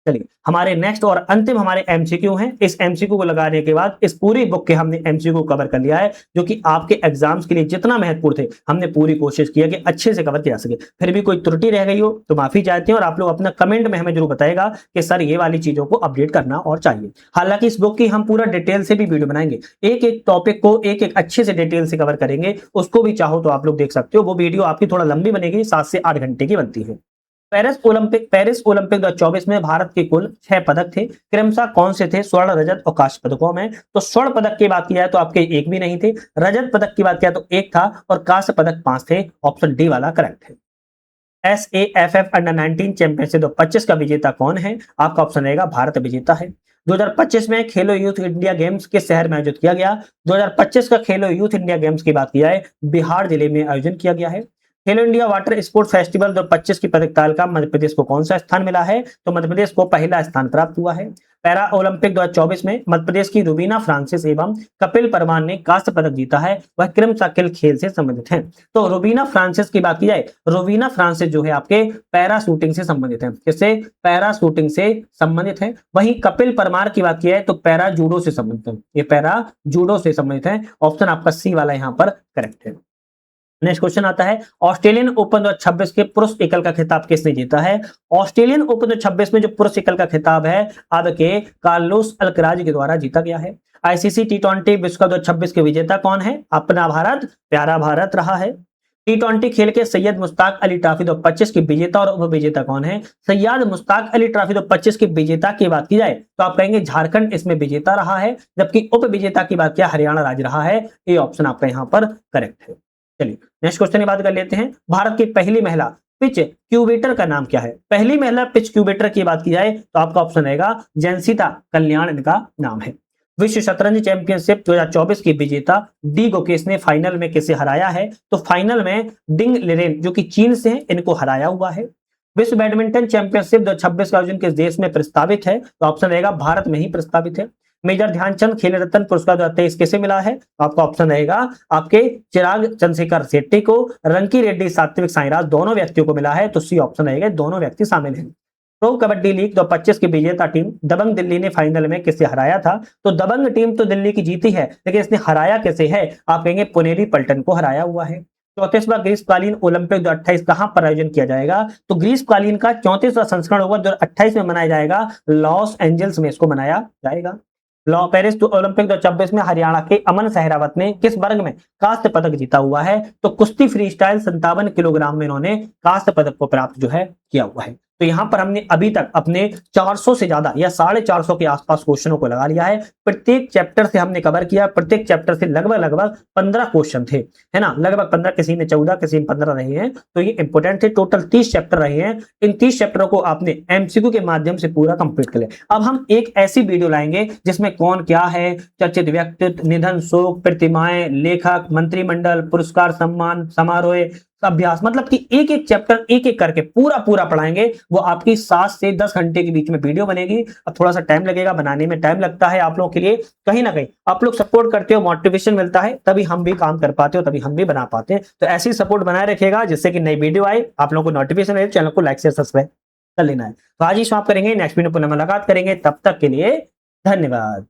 Speaker 1: चलिए हमारे नेक्स्ट और अंतिम हमारे एमसीक्यू हैं। इस एमसीक्यू को लगाने के बाद इस पूरी बुक के हमने एमसीक्यू कवर कर लिया है, जो कि आपके एग्जाम्स के लिए जितना महत्वपूर्ण थे हमने पूरी कोशिश की है कि अच्छे से कवर किया सके। फिर भी कोई त्रुटि रह गई हो तो माफी चाहते हैं, और आप लोग अपना कमेंट में हमें जरूर बताएगा कि सर ये वाली चीजों को अपडेट करना और चाहिए। हालांकि इस बुक की हम पूरा डिटेल से भी वीडियो बनाएंगे, एक एक टॉपिक को एक एक अच्छे से डिटेल से कवर करेंगे। उसको भी चाहो तो आप लोग देख सकते हो, वो वीडियो आपकी थोड़ा लंबी बनेगी, 7 से 8 घंटे की बनती है। पेरिस ओलंपिक 2024 में भारत के कुल 6 पदक थे। क्रमशः कौन से थे? स्वर्ण, रजत और कांस्य पदकों में। तो स्वर्ण पदक की बात की जाए तो आपके एक भी नहीं थे। रजत पदक की बात किया तो एक था, और कांस्य पदक 5 थे। ऑप्शन डी वाला करेक्ट है। SAFF अंडर 19 चैंपियनशिप 2025 का विजेता कौन है? आपका ऑप्शन रहेगा भारत विजेता है। 2025 में खेलो यूथ इंडिया गेम्स किस शहर में आयोजित किया गया? 2025 का खेलो यूथ इंडिया गेम्स की बात की जाए बिहार जिले में आयोजन किया गया है। खेलो इंडिया वाटर स्पोर्ट फेस्टिवल 2025 की पदक तालिका मध्य प्रदेश को कौन सा स्थान मिला है? तो मध्य प्रदेश को पहला स्थान प्राप्त हुआ है। पैरा ओलंपिक 2024 में मध्य प्रदेश की रुबीना फ्रांसिस एवं कपिल परमार ने कांस्य पदक जीता है, वह क्रमशाकिल खेल से संबंधित हैं। तो रुबीना फ्रांसिस की बात की जाए, रुबीना फ्रांसिस जो है आपके पैरा शूटिंग से संबंधित है। किससे? पैरा शूटिंग से संबंधित है। वहीं कपिल परमार की बात की जाए तो पैरा जूडो से संबंधित है, ये पैरा जूडो से संबंधित है। ऑप्शन आपका सी वाला यहाँ पर करेक्ट है। नेक्स्ट क्वेश्चन आता है, ऑस्ट्रेलियन ओपन 2026 के पुरुष एकल का खिताब किसने जीता है? ऑस्ट्रेलियन ओपन 2026 में जो पुरुष एकल का खिताब है आपके कार्लोस अल्कराज के द्वारा जीता गया है। आईसीसी टी20 विश्व कप 2026 के विजेता कौन है? अपना भारत, प्यारा भारत रहा है। टी20 खेल के सैयद मुश्ताक अली ट्रॉफी 2025 के विजेता और उप विजेता कौन है? सैयद मुश्ताक अली ट्रॉफी 2025 के विजेता की बात की जाए तो आप कहेंगे झारखंड इसमें विजेता रहा है, जबकि उप विजेता की बात किया हरियाणा राज्य रहा है। ये ऑप्शन आपका यहाँ पर करेक्ट है। चलिए नेक्स्ट क्वेश्चन की बात कर लेते हैं, भारत की पहली महिला पिच क्यूबेटर का नाम क्या है? पहली महिला पिच क्यूबेटर की बात की जाए तो आपका ऑप्शन रहेगा जयंसिता कल्याण, इनका नाम है। विश्व शतरंज चैंपियनशिप 2024 की विजेता डी गोकेश ने फाइनल में किसे हराया है? तो फाइनल में डिंग लिरेन जो कि चीन से हैं, इनको हराया हुआ है। विश्व बैडमिंटन चैंपियनशिप 2026 का आयोजन किस देश में प्रस्तावित है? तो ऑप्शन रहेगा भारत में ही प्रस्तावित है। मेजर ध्यानचंद खेल रत्न पुरस्कार 2023 किसे मिला है? आपका ऑप्शन रहेगा आपके चिराग चंद्रशेखर शेट्टी को, रंकी रेड्डी, सात्विक साईराज दोनों व्यक्तियों को मिला है। तो सी ऑप्शन रहेगा, दोनों व्यक्ति शामिल हैं। प्रो कबड्डी लीग 2025 की विजेता टीम दबंग दिल्ली ने फाइनल में किसे हराया था? तो दबंग टीम तो दिल्ली की जीती है, लेकिन इसने हराया कैसे है? आप कहेंगे पुनेरी पल्टन को हराया हुआ है। 34वां ग्रीष्मकालीन ओलंपिक 2028 कहां पर आयोजन किया जाएगा? तो ग्रीष्मकालीन का 34वां संस्करण होगा 2028 में मनाया जाएगा, लॉस एंजल्स में इसको मनाया जाएगा। पेरिस ओलंपिक 2026 में हरियाणा के अमन सहरावत ने किस वर्ग में कांस्य पदक जीता हुआ है? तो कुश्ती फ्री स्टाइल 57 किलोग्राम में इन्होंने कांस्य पदक को प्राप्त जो है किया हुआ है। तो यहां पर हमने अभी तक अपने 400 से ज्यादा या 450 के आसपास क्वेश्चनों को लगा लिया है। प्रत्येक चैप्टर से हमने कवर किया, प्रत्येक चैप्टर से लगभग 15 क्वेश्चन थे, है ना, लगभग 15, किसी में 14, किसी में 15 रहे हैं। तो ये इंपोर्टेंट थे। टोटल 30 चैप्टर रहे हैं। इन 30 चैप्टरों को आपने एमसीक्यू के माध्यम से पूरा कंप्लीट कर लिया। अब हम एक ऐसी वीडियो लाएंगे जिसमें कौन क्या है, चर्चित व्यक्तित्व, निधन, शोक, प्रतिमाएं, लेखक, मंत्रिमंडल, पुरस्कार, सम्मान, समारोह, अभ्यास, मतलब कि एक एक चैप्टर एक एक करके पूरा पढ़ाएंगे। वो आपकी 7 से 10 घंटे के बीच में वीडियो बनेगी। अब थोड़ा सा टाइम लगेगा, बनाने में टाइम लगता है आप लोगों के लिए। कहीं ना कहीं आप लोग सपोर्ट करते हो, मोटिवेशन मिलता है, तभी हम भी काम कर पाते हो, तभी हम भी बना पाते हैं। तो ऐसी सपोर्ट बनाए रखिएगा जिससे कि नई वीडियो आए आप लोगों को नोटिफिकेशन आए, चैनल को लाइक शेयर सब्सक्राइब कर लेना है। तो आज ही समाप्त करेंगे, नेक्स्ट वीडियो पर मुलाकात करेंगे। तब तक के लिए धन्यवाद।